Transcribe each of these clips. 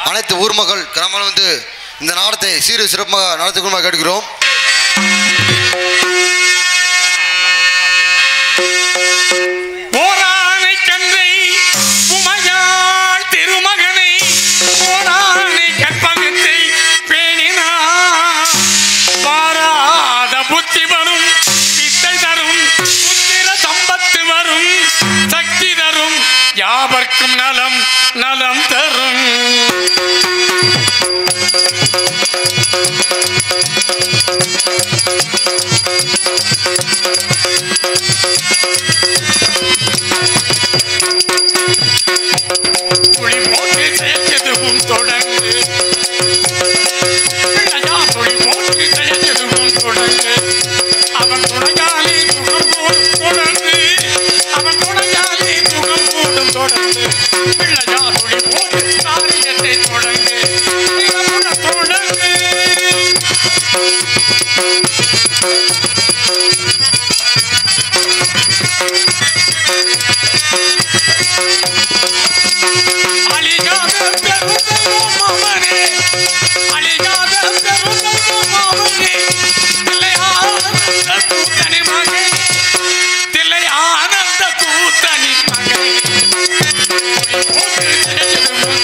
அனைத்து ஊர் மக்கள் கிராமங்கள் வந்து இந்த நாடத்தை சீரு சிறப்பாக நடத்திக்கொள்ளுமாறு கேட்கிறோம். யாவர்க்கும் நலம் நலம் தரும் துளி போட்டு செயற்கதுவும் தொடங்கு துளி போட்டு செயற்கதுவும் தொடங்கு அவன் துணையாலே சுகம் போடும் தொடர்ந்து அவன் துணையாலே சுகம் போடும் தொடர்ந்து பிள்ளையா துளி போட்டு காரியத்தை தொடங்கு தொடங்கு அழியாத பெருந்தெல்வம் அவனே அழியாத பெருந்தெல்வம் அவனே தில்லை ஆனந்த கூத்தனி மகனே தில்லை ஆனந்த கூத்தனி மகனே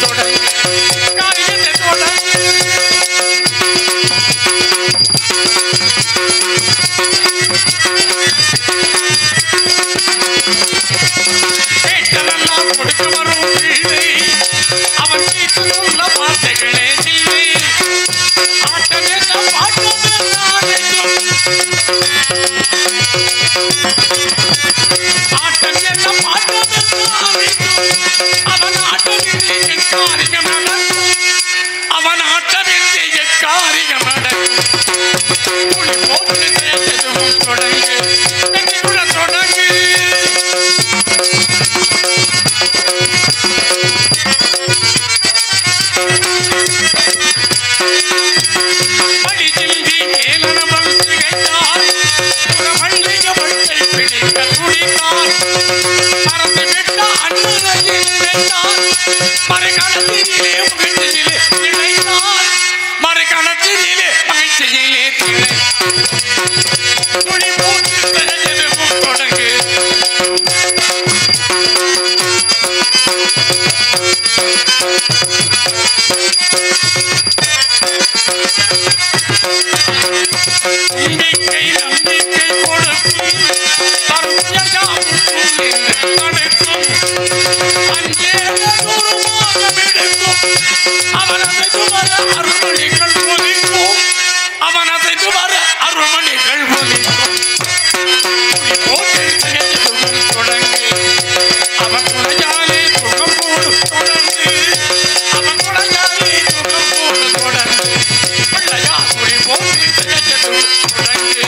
தொடங்கு காரியத்தை தொடங்கு கேட்டதெல்லாம் கொடுக்க வரும் பிள்ளை அவன் வீட்டில் உள்ள வார்த்தைகளே இல்லை ஆட்டம் என்ன பாட்டம் என்ன அனைத்தும் ஆட்டம் என்ன பாட்டம் என்ன அனைத்தும் அவன் ஆட்டமின்றி எக்காரியம் நடக்கும் அவன் ஆட்டமின்றி எக்காரியம் நடக்கும் துளி போட்டு தேர்ந்ததும் தொடங்கு வெற்றியுடன் தொடங்கு படிச்சில்வி மேலனவள் திகைத்தார் மல்லிக பட்டை பிடிக்க துடித்தார் மறந்து விட்ட அண்ணனையில் நினைத்தார் மறுகணத்திலே மகிழ்ச்சியிலே திளைத்தார் மறுகணத்திலே மகிழ்ச்சியிலே திளைத்தார் துளி போட்டு தெரிஞ்சதும் தொடங்கு நம்பிக்கை நம்பிக்கை கொடுக்கும் தருணம் அஞ்சேத தூரமாக எடுக்கும் அவன் அசைத்து வர அருமணிகள் ஒலிக்கும் அவன் அசைத்து வர அருமணிகள் ஒலிக்கும் போட்டு செய்யவும் தொடங்கு அவன் துணையாலே சுகம் போடும் தொடர்ந்து அவன் துணையாலே சுகம் போடும் தொடர்ந்து பிள்ளையா துளி போட்டு செய்யவும் தொடங்கு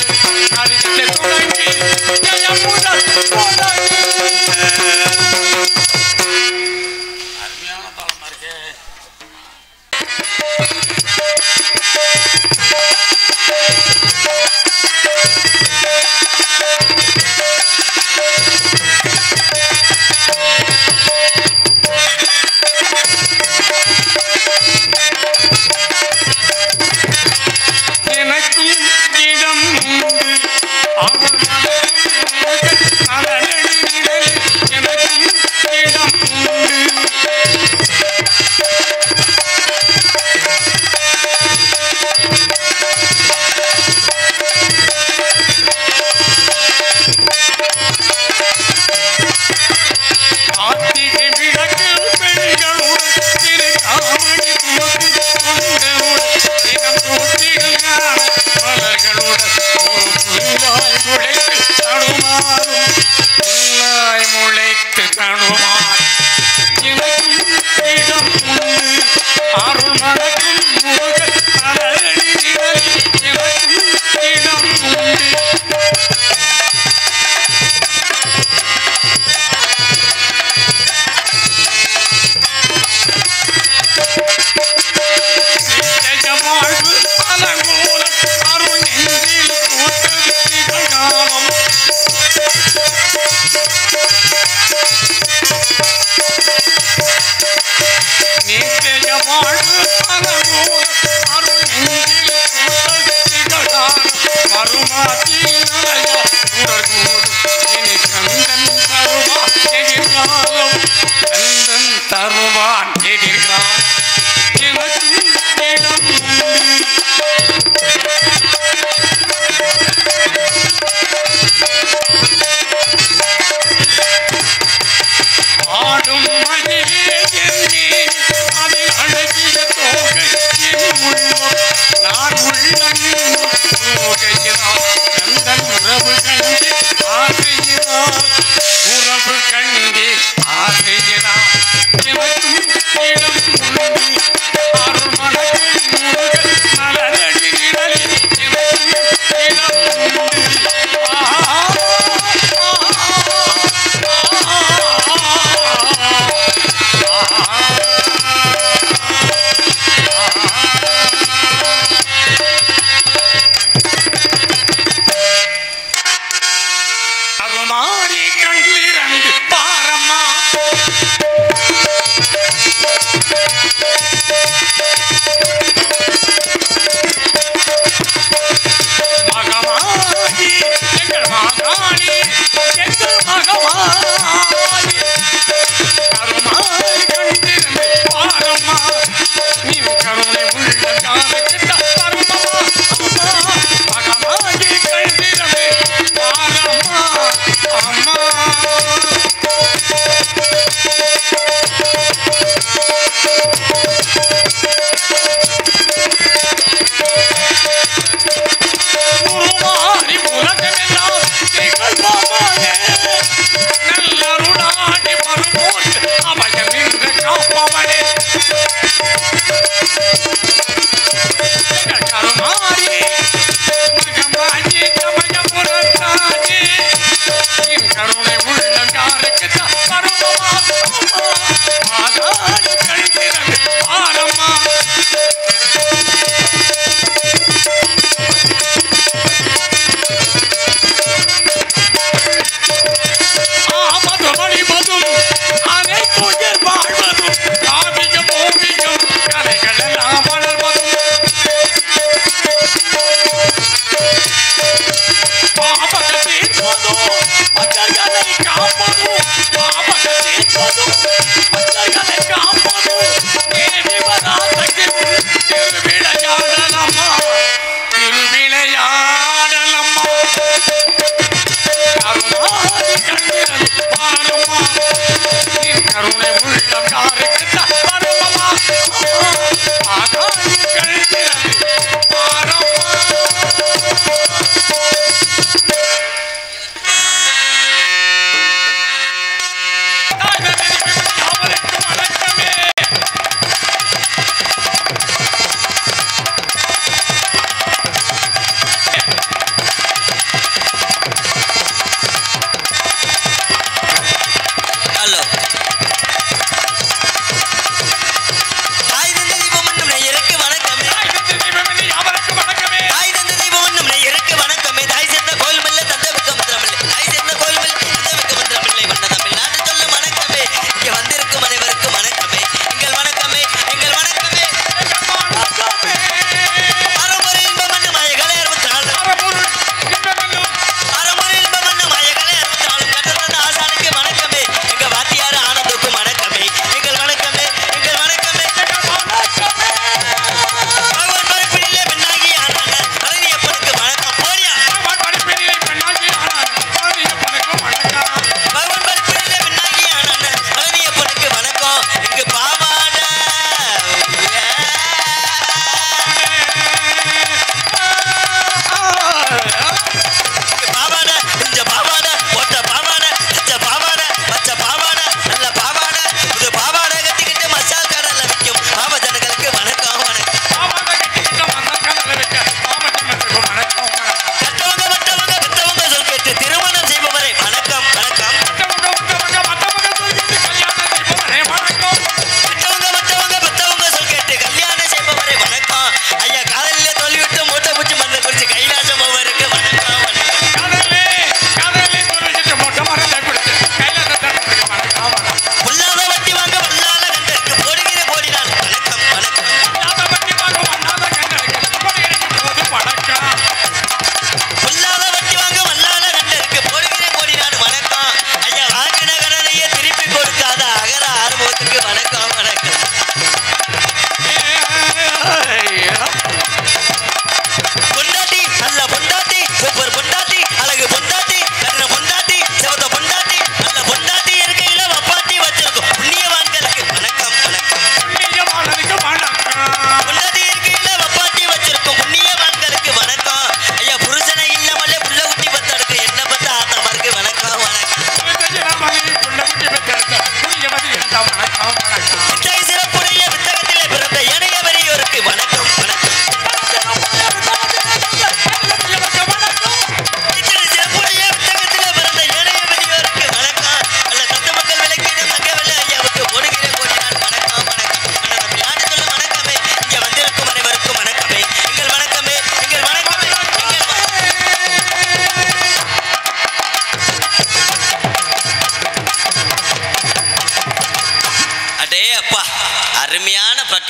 கருமாத்திலையா உடற்கூடும் இனி கந்தன் தருவான் எதிர்காலம் கந்தன் தருவான் எதிர்காலம் எனக்கும் இடம் ஆடும் மகிழே எண்ணி அதில் அழகிய தோகை என் உள்ளம் நான் உள்ள தோகையினால்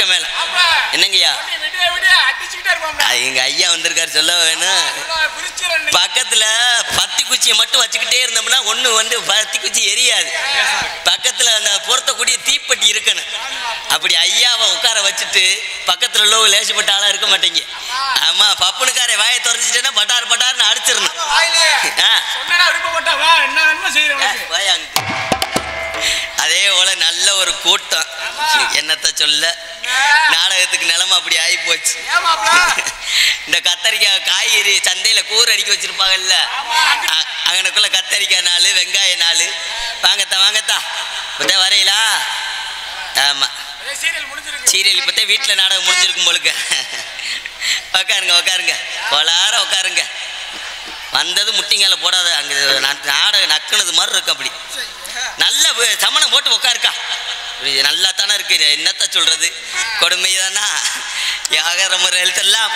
பக்கம் மேல. என்னங்கய்யா எங்க ஐயா வந்திருக்காரு சொல்ல வேணும். பக்கத்துல பத்தி குச்சியை மட்டும் வச்சுக்கிட்டே இருந்தோம்னா ஒண்ணு வந்து பத்தி குச்சி எரியாது. பக்கத்துல அந்த பொருத்தக்கூடிய தீப்பெட்டி இருக்கணும். அப்படி ஐயாவை உட்கார வச்சுட்டு பக்கத்துல உள்ளவங்க லேசப்பட்ட ஆளா இருக்க மாட்டீங்க. ஆமா, பப்புனுக்காரை வாயை திறந்துச்சுட்டேன்னா பட்டார் பட்டார்னு அடிச்சிடணும். அதே போல நல்ல ஒரு கூட்டம். என்னத்த சொல்ல, நாடகத்துக்கு நிலைமை அப்படி ஆகி போச்சு. இந்த கத்தரிக்காய் காய்கறி சந்தையில கூறு அடிக்க வச்சிருப்பாங்கல்ல, அங்கனக்குள்ள கத்தரிக்காய் நாள், வெங்காய நாள். வாங்கத்தா வாங்கத்தா, இப்ப வரையிலா? ஆமா, சீரியல் இப்பத்தே வீட்டுல நாடகம் முடிஞ்சிருக்கும் போலுக்க. உக்காருங்க உக்காருங்க, கொலார உக்காருங்க. வந்தது முட்டிங்கால போடாத, அங்க நாடகம் நக்குனது மாதிரி இருக்கு. அப்படி நல்ல சமணம் போட்டு உட்காருக்கா, நல்லா தானே இருக்கு. என்னத்த சொல்றது, கொடுமைதானா? யாகர முறை எழுத்தெல்லாம்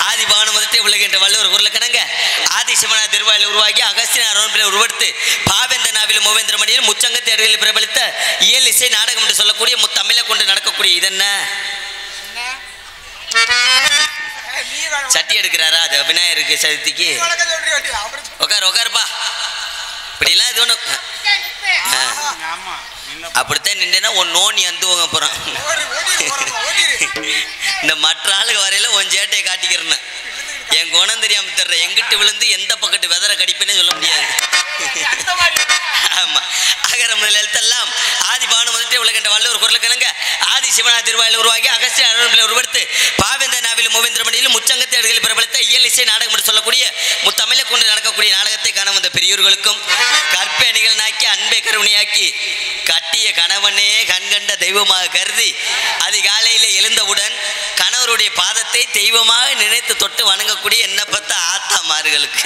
ஆதி பவன முதட்டே உலகின்ற வள்ளுவர் குரல கணங்க ஆதி சிவனா திருவாயில் உருவாக்கி அகஸ்தியன் உருவெடுத்து பாவேந்த நாவிலும் மூவேந்திர மணியில் முச்சங்க தேடுகளில் பிரபலித்த இயல் இசை நாடகம் என்று சொல்லக்கூடிய முத்தமிழை கொண்டு நடக்கக்கூடிய இதென்ன சட்டி எடுக்கிறாரா? அது விநாயகருக்கு சதுர்த்திக்கு. உட்காரு உட்காருப்பா. இப்படிலாம் இது ஒன்று அப்படித்தான் நின்றேன்னா உன் நோனி அந்துவங்க அப்புறம் இந்த மற்ற ஆளுக்கு வரையில உன் சேட்டையை காட்டிக்கிறேன்னு என் குணம் தெரியாம தர்ற. எங்கிட்டு விழுந்து எந்த பக்கத்து வெதரை கடிப்பேன்னு சொல்ல முடியாது. ஆமா, அகர முதல் எழுத்தெல்லாம் ஆதி பாவன முதட்டே உலகின்ற வள்ளுவர் குரல் கிணங்க ஆதி சிவனா திருவாயில் உருவாக்கி அகஸ்திய அருள்பிள்ளை உருவெடுத்து பாவேந்த நாவில் மூவேந்திர மணியில் முச்சங்கத்தை அடுகளில் பிரபலத்த இயல் இசை நாடகம் என்று சொல்லக்கூடிய முத்தமிழை கொண்டு நடக்கக்கூடிய நாடகத்தை காண வந்த பெரியோர்களுக்கும் கற்பை அணிகளாக்கி அன்பை கருணையாக்கி கட்டிய கணவனே கண்கண்ட தெய்வமாக கருதி அதிகாலையில் எழுந்தவுடன் கணவருடைய பாதத்தை தெய்வமாக நினைத்து தொட்டு வணங்கக்கூடிய என்ன பத்த ஆத்தாமார்களுக்கு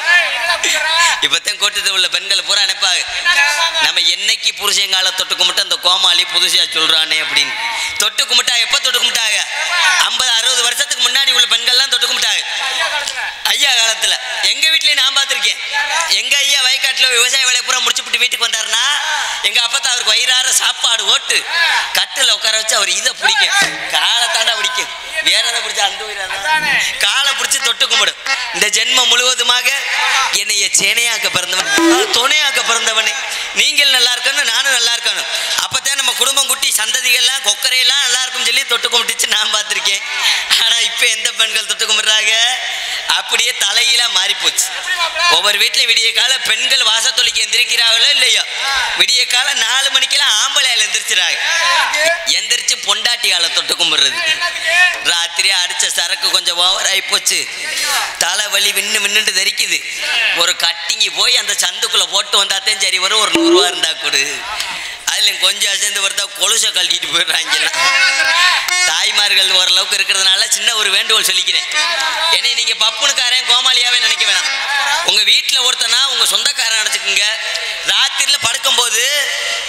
இப்பத்தான் கோட்டத்தில் உள்ள பெண்கள் பூரா அனுப்பாங்க. நம்ம என்னைக்கு புருஷங்கால தொட்டு கும்பிட்டு அந்த கோமாளி புதுசா சொல்றானே அப்படின்னு தொட்டு கும்பிட்டா. எப்ப தொட்டு கும்பிட்டாங்க? 50-60 வருஷத்துக்கு முன்னாடி உள்ள பெண்கள்லாம் தொட்டு கும்பிட்டாங்க. ஐயா காலத்துல எங்க வீட்லயும் நான் பார்த்திருக்கேன். எங்க ஐயா வயக்காட்டுல விவசாய வேலையை பூரா முடிச்சுட்டு வீட்டுக்கு வந்தாருன்னா எங்க அப்பத்தா அவருக்கு வயிறார சாப்பாடு ஓட்டு கட்டுல உட்கார வச்சு அவர் இதை பிடிக்கும், காலை தாண்டா பிடிக்கும், வேற எதை பிடிச்சா அந்த உயிரான காலை பிடிச்சி தொட்டு கும்பிடும். இந்த ஜென்மம் முழுவதுமாக என்னைய சேனையாக்க பிறந்தவன், துணையாக்க பிறந்தவனே, நீங்கள் நல்லா இருக்கணும், நானும் நல்லா இருக்கணும். அப்பதான் நம்ம குடும்பம் குட்டி சந்ததிகள்லாம் கொக்கரையெல்லாம் நல்லா இருக்கும்னு சொல்லி தொட்டு கும்பிட்டுச்சு நான் பார்த்திருக்கேன். ஆனா இப்ப எந்த பெண்கள் தொட்டு கும்பிடுறாங்க? அப்படியே தலையில மாறி போச்சு. ஒவ்வொரு வீட்லயும் விடிய கால பெண்கள் வாசத்தொழிக்கு எந்திரிக்கிறாங்களோ இல்லையோ, விடிய கால 4 மணிக்கெல்லாம் ஆம்பளையால எந்திரிச்சிடாங்க. எந்திரிச்சு பொண்டாட்டியால தொட்டு கும்பிடுறது. ராத்திரி அடிச்ச சரக்கு கொஞ்சம் ஓவர் ஆகி போச்சு, தலைவலி விண்ணுட்டு தெரிக்குது. ஒரு கட்டிங்கி போய் அந்த சந்துக்குள்ள போட்டு வந்தாத்தையும் சரி வரும். ஒரு 100 ரூபா இருந்தா கொடு. அதுல கொஞ்சம் அசைந்து வருதா கொலுசை கழட்டிட்டு போயிடுறாங்க. தாய்மார்கள் ஓரளவுக்கு இருக்கிறதுனால சின்ன ஒரு வேண்டுகோள் சொல்லிக்கிறேன். ஏன்னா நீங்க பப்புனுக்காரன் கோமாளியாவே நினைக்க வேணாம். உங்க வீட்டுல ஒருத்தனா உங்க சொந்தக்காரன் நினைச்சுக்குங்க. ராத்திரில படுக்கும் போது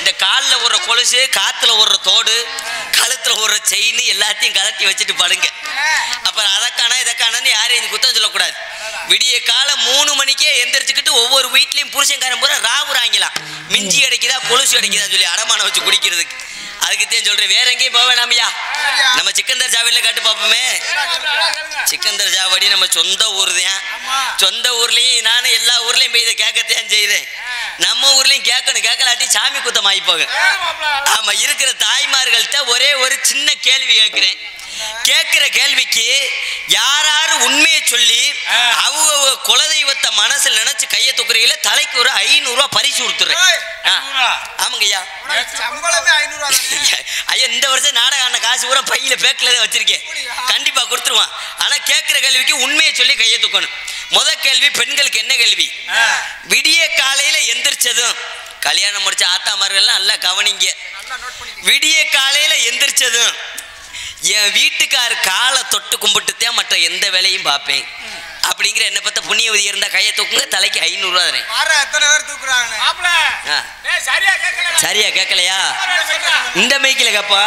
இந்த காலில் ஒரு கொலுசு, காத்துல ஒரு தோடு, கழுத்துல ஒரு செயின் எல்லாத்தையும் கலட்டி வச்சுட்டு படுங்க. அப்புறம் அதற்கான இதற்கானு யாரையும் குத்தம் சொல்லக்கூடாது. விடிய கால 3 மணிக்கே எந்திரிச்சுக்கிட்டு ஒவ்வொரு வீட்லயும் புருஷன்காரன் பூரா ராவுறாங்களாம். மிஞ்சி கிடைக்குதா கொலுசு கிடைக்குதா சொல்லி அடமானம் வச்சு குடிக்கிறதுக்கு. அதுக்குத்தான் சொல்றேன், வேற எங்கேயும் போக வேணாமையா. நம்ம சிக்கந்தர் ஜாவடியில காட்டு பார்ப்போமே. சிக்கந்தர் ஜாவடி நம்ம சொந்த ஊர் தான். சொந்த ஊர்லயும் நானும் எல்லா ஊர்லயும் போய் இதை கேட்கத்தான் செய்யறேன். நம்ம ஊர்லயும் கேட்கணும், கேட்கலாட்டி சாமி குத்தம் ஆகி போக. ஆமா, இருக்கிற தாய்மார்கள்ட்ட ஒரே ஒரு சின்ன கேள்வி கேட்கிறேன். கேட்கிற கேள்விக்கு யாராரு உண்மையை சொல்லி அவங்க குலதெய்வத்தை மனசுல நினைச்சு கையை தூக்குறீங்கள தலைக்கு ஒரு 500 ரூபாய் பரிசு கொடுத்துறேன். ஆமாங்க ஐயா. ஐயா இந்த வருஷம் நாடகம் ஆன காசு பூரா பையில பேக்கில தான் வச்சிருக்கேன். கண்டிப்பா கொடுத்துருவான். ஆனா கேட்கிற கேள்விக்கு உண்மையை சொல்லி கையை தூக்கணும். முதல் கேள்வி பெண்களுக்கு என்ன கேள்வி? விடிய காலையில எந்திரிச்சதும் கல்யாணம் முடிச்ச ஆத்தாமார்கள்லாம் நல்லா கவனிங்க. விடிய காலையில எந்திரிச்சதும் என் வீட்டுக்கார் காலை தொட்டு கும்பிட்டுத்தான் மற்ற எந்த வேலையும் பார்ப்பேன் அப்படிங்கிற என்ன பத்த புண்ணியவதி இருந்தா கையை தூக்குங்க. தலைக்கு 500 ரூபா தரேன். சரியா கேட்கலையா? இந்த மைக்கில கேப்பா.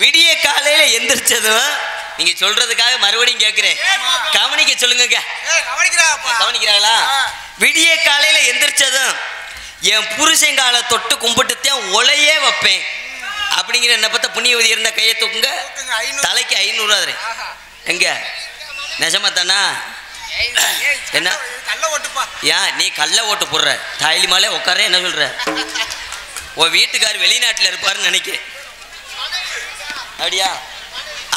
விடிய காலையில எந்திரிச்சதும் நீங்க சொல்றதுக்காக மறுபடியும் கேட்கிறேன், கவனிக்க சொல்லுங்க. கவனிக்கிறாங்களா? விடிய காலையில எந்திரிச்சதும் என் புருஷங்கால தொட்டு கும்பிட்டுத்தான் ஒலையே வைப்பேன் அப்படிங்கிற என்ன பார்த்தா புண்ணியவதி இருந்த கையை தூக்குங்க. தலைக்கு 500 எங்க நெசமா தானா? என்ன ஏன் நீ கள்ள ஓட்டு போடுற? தாய்லி மாலே உட்கார என்ன சொல்ற? உன் வீட்டுக்கார் வெளிநாட்டில் இருப்பாருன்னு நினைக்கிறேன். அப்படியா?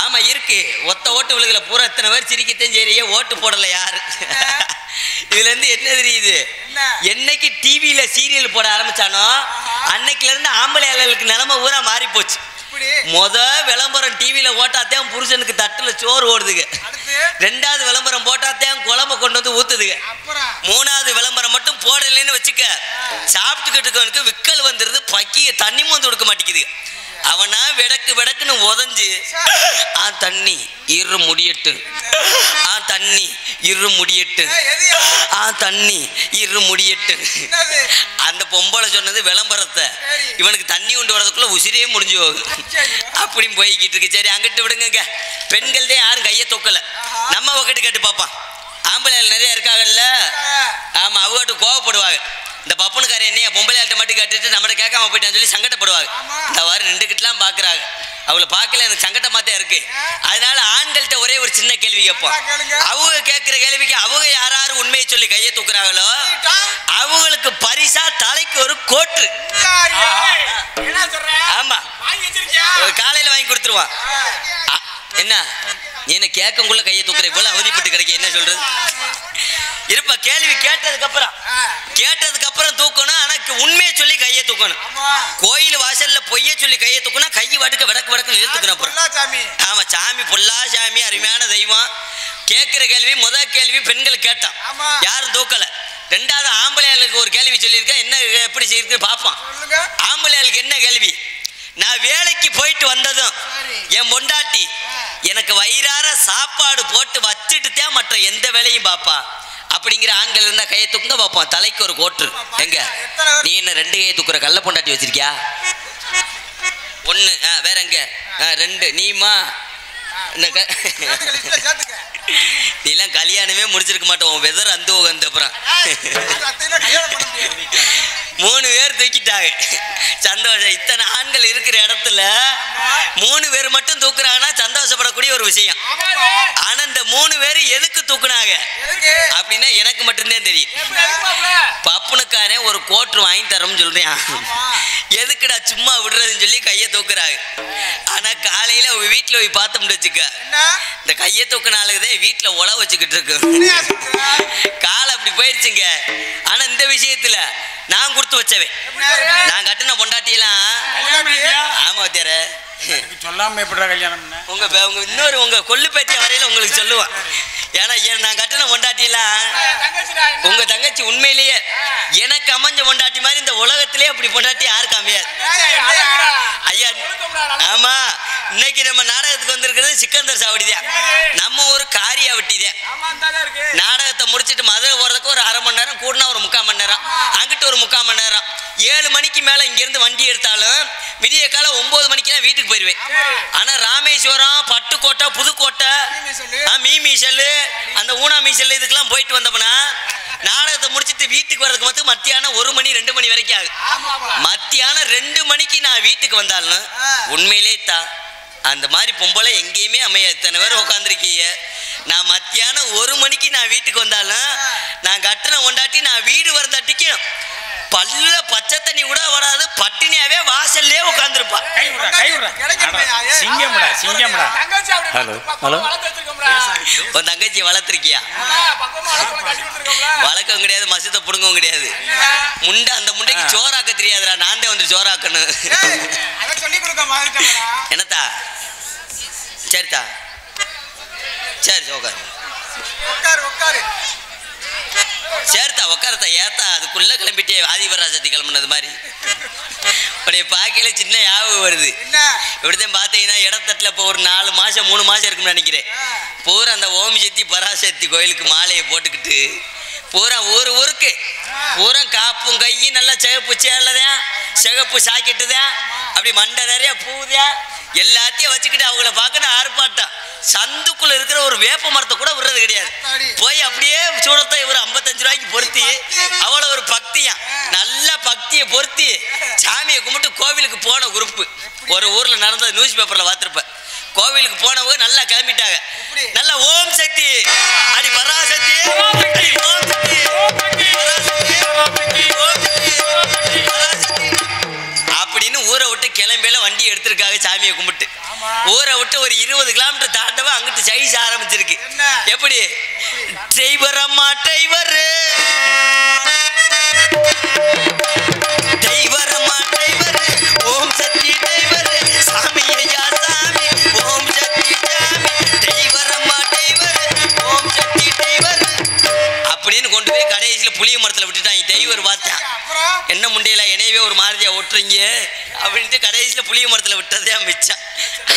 ஆமா இருக்கு. ஒத்த ஓட்டு விழுகல பூரா எத்தனை பேர் சிரிக்கத்தான் சரியே ஓட்டு போடல யாரு. இதுல இருந்து என்ன தெரியுது? என்னைக்கு டிவியில சீரியல் போட ஆரம்பிச்சானோ அன்னைக்குல இருந்து ஆம்பளையாளர்களுக்கு நிலைமை ஊரா மாறி போச்சு. முத விளம்பரம் டிவியில போட்டாத்தான் புருஷனுக்கு தட்டுல சோறு ஓடுதுங்க. ரெண்டாவது விளம்பரம் போட்டாத்தான் குழம்பு கொண்டு வந்து ஊத்துதுங்க. மூணாவது விளம்பரம் மட்டும் போடலன்னு வச்சுக்க, சாப்பிட்டுக்கிட்டு விக்கல் வந்துருது. பக்கிய தண்ணி மோந்து கொடுக்க மாட்டேங்குது. அவனா விடக்கு விடக்குன்னு உதஞ்சு தண்ணி இரு முடியட்டு, தண்ணி இரு முடியட்டு, தண்ணி இரு முடியட்டு. அந்த பொம்பளை சொன்னது விளம்பரத்தை. இவனுக்கு தண்ணி கொண்டு வரதுக்குள்ள உசிரியே முடிஞ்சு போகுது. அப்படின்னு போய்கிட்டு இருக்கு. சரி அங்கிட்டு விடுங்க. பெண்கள் தான் யாரும் கையை தொக்கல. நம்ம பக்கெட்டு கேட்டு பார்ப்பான். ஆம்பளையாள் நிறைய இருக்காங்கல்ல. ஆமா அவங்ககிட்ட கோவப்படுவாங்க. இந்த பப்பனுக்கார என்னைய பொம்பளையாள்கிட்ட மட்டும் கேட்டுட்டு நம்மகிட்ட கேட்காம போயிட்டான்னு சொல்லி சங்கடப்படுவாங்க. இந்த வாரம் நின்றுக்கிட்டுலாம் பார்க்குறாங்க. அவளை பார்க்கல எனக்கு சங்கடமாத்தான் இருக்கு. அதனால ஆண்கள்கிட்ட ஒரே ஒரு சின்ன கேள்வி கேட்போம். அவங்க கேட்கிற கேள்விக்கு அவங்க யாராரு உண்மையை சொல்லி கையை தூக்குறாங்களோ அவங்களுக்கு பரிசா தலைக்கு ஒரு கோட்டு. ஆமா காலையில வாங்கி கொடுத்துருவான். என்ன நீ என்ன கேட்கக்குள்ள கையை தூக்குற? இவ்வளவு அவதிப்பட்டு கிடைக்க என்ன சொல்றது? இருப்ப கேள்வி கேட்டதுக்கு அப்புறம் தூக்கணும். ஆனா உண்மையை சொல்லி கையை தூக்கணும். கோயில் வாசல்ல பொய்ய சொல்லி கையை தூக்கணும். கை வாட்டுக்கு வடக்கு இழுத்துக்கணும். அப்புறம் ஆமா சாமி பொல்லா சாமி அருமையான தெய்வம். கேட்கிற கேள்வி முதல் கேள்வி பெண்கள் கேட்டான், யாரும் தூக்கல. ரெண்டாவது ஆம்பளையாளுக்கு ஒரு கேள்வி சொல்லியிருக்கேன். என்ன எப்படி செய்யிருக்கு பார்ப்போம். ஆம்பளையாளுக்கு என்ன கேள்வி? நான் வேலைக்கு போயிட்டு வந்ததும் என் பொண்டாட்டி எனக்கு வயிறார சாப்பாடு போட்டு வச்சுட்டு தான் மற்ற எந்த வேலையும் பாப்பா அப்படிங்கிற ஆண்கள் இருந்தா கையை தூக்குங்க பார்ப்போம். தலைக்கு ஒரு கோட்டு. எங்க நீ என்ன 2 கையை தூக்குற? கள்ள பொண்டாட்டி வச்சிருக்கியா? 1 வேற எங்க 2 நீமா? நீலாம் கல்யாணமே முடிச்சிருக்க மாட்டோம். வெதர் அந்த உகந்த அப்புறம் 3 பேர் தூக்கிட்டாங்க. சந்தோஷம். இத்தனை ஆண்கள் இருக்கிற இடத்துல 3 பேர் மட்டும் தூக்குறாங்கன்னா சந்தோஷப்படக்கூடிய ஒரு விஷயம். ஆனா இந்த 3 பேர் எதுக்கு தூக்குனாங்க அப்படின்னா எனக்கு மட்டும்தான் தெரியும். பப்புனுக்காரே ஒரு கோட்டு வாங்கி தரோம்னு சொல்றேன். எதுக்குடா சும்மா விடுறதுன்னு சொல்லி கையை தூக்குறாங்க. ஆனா காலையில அவங்க வீட்டுல போய் பார்த்தோம்னு வச்சுக்க, இந்த கையை தூக்குனாலுக்குதான் வீட்டுல உழ வச்சுக்கிட்டு இருக்கு. காலை அப்படி போயிடுச்சுங்க. ஆனா இந்த விஷயத்துல நான் கொடுத்து வச்சவேன். நான் கட்டின பொண்டாட்டியெல்லாம் ஆமா தேர சொல்லாம எப்படா கல்யாணம் உங்க கொள்ளு பேத்திய வரையில உங்களுக்கு சொல்லுவான். ஏன்னா நான் கட்டின பொண்டாட்டியெல்லாம் உங்க தங்கச்சி உண்மையிலேயே எனக்கு அமைஞ்ச பொண்டாட்டி மாதிரி இந்த உலகத்திலே அப்படி பொண்டாட்டி யாருக்கு அமையாது. ஐயா ஆமா இன்னைக்கு நம்ம நாடகத்துக்கு வந்திருக்கிறது சிக்கந்தர் சாவடிதான். நம்ம ஒரு காரியா வெட்டிதான். நாடகத்தை முடிச்சுட்டு மதுரை போறதுக்கு ஒரு 1/2 மணி நேரம், கூடனா ஒரு 3/4 மணி நேரம், அங்கிட்டு ஒரு 3/4 மணி நேரம். 7 மணிக்கு மேல இங்க இருந்து வண்டி எடுத்தாலும் விடிய காலம் 9 மணிக்கெல்லாம் வீட்டுக்கு போயிருவேன். ஆனா ராமேஸ்வரம், பட்டுக்கோட்டை, புதுக்கோட்டை, மீமிசல், அந்த ஊனா மீசல் இதுக்கெல்லாம் போயிட்டு வந்தோம்னா நாடகத்தை முடிச்சுட்டு வீட்டுக்கு வர்றதுக்கு மட்டும் மத்தியானம் 1 மணி 2 மணி வரைக்கும் ஆகும். மத்தியானம் 2 மணிக்கு நான் வீட்டுக்கு வந்தாலும் உண்மையிலே தான் அந்த மாதிரி பொம்பளை எங்கேயுமே அமையாது. இத்தனை பேர் உட்காந்துருக்கீங்க. நான் மத்தியானம் 1 மணிக்கு நான் வீட்டுக்கு வந்தாலும் நான் கட்டின கொண்டாட்டி நான் வீடு வரந்தாட்டிக்கும் பல்ல பச்சை தண்ணி கூட வராது. பட்டினியாவே வாசல்லே உட்காந்துருப்பா. உன் தங்கச்சி வளர்த்துருக்கியா? வளர்க்கவும் கிடையாது, மசத்தை புடுங்கவும் கிடையாது. முண்டை அந்த முண்டைக்கு சோறாக்க தெரியாதுடா. நான் தான் வந்து சோறாக்கணும். என்னத்தா? சரித்தா சரி சேர்த்தா உட்காரத்தா ஏத்தா அதுக்குள்ள கிளம்பிட்டே ஆதிவராசத்தி கிளம்புனது மாதிரி உடைய பார்க்கையில சின்ன ஞாபகம் வருது. இப்படித்தான் பார்த்தீங்கன்னா இடத்தட்டில் இப்போ ஒரு 4 மாதம் 3 மாதம் இருக்குன்னு நினைக்கிறேன். பூரா அந்த ஓம் சக்தி பராசக்தி கோயிலுக்கு மாலையை போட்டுக்கிட்டு பூரா ஊருக்கு பூரா காப்பும் கையும் நல்லா சிகப்பு சேலதான், சிகப்பு சாக்கெட்டுதான், அப்படி மண்டை நிறைய பூதான் எல்லாத்தையும் வச்சுக்கிட்டு அவங்கள பார்க்கணும் ஆர்ப்பாட்டம். சந்துக்குள்ள இருக்கிற ஒரு வேப்ப மரத்தை கூட விடுறது கிடையாது. போய் அப்படியே சூடத்தை ஒரு 55 ரூபாய்க்கு பொருத்தி அவ்வளோ ஒரு பக்தியா நல்ல பக்தியை வண்டியை பொருத்தி சாமியை கும்பிட்டு கோவிலுக்கு போன குரூப்பு. ஒரு ஊர்ல நடந்தது நியூஸ் பேப்பர்ல பார்த்துருப்பேன். கோவிலுக்கு போனவங்க நல்லா கிளம்பிட்டாங்க. நல்லா ஓம் சக்தி அடி பராசக்தி அடி ஓம் சக்தி பராசக்தி ஓம் சக்தி பராசக்தி அப்படின்னு ஊரை விட்டு கிளம்பியில வண்டி எடுத்திருக்காங்க சாமியை கும்பிட்டு. ஊரை விட்டு ஒரு 20 கிலோமீட்டர் தாண்டவே அங்கிட்டு சைஸ் ஆரம்பிச்சிருக்கு. எப்படி டிரைவர் அம்மா டிரைவர் டிரைவர் அம்மா டிரைவர் ஓம் சக்தி டிரைவர் சாமி ஐயா சாமி ஓம் சக்தி சாமி டிரைவர் அம்மா டிரைவர் ஓம் சக்தி டிரைவர் அப்படின்னு கொண்டு போய் கடைசியில் புளிய மரத்தில் விட்டுட்டாங்க. டிரைவர் பார்த்தேன் என்ன முண்டையில என்னையவே ஒரு மாதிரியா ஓட்டுறீங்க அப்படின்ட்டு கடைசியில் புளிய மரத்தில் விட்டதே மிச்சம்.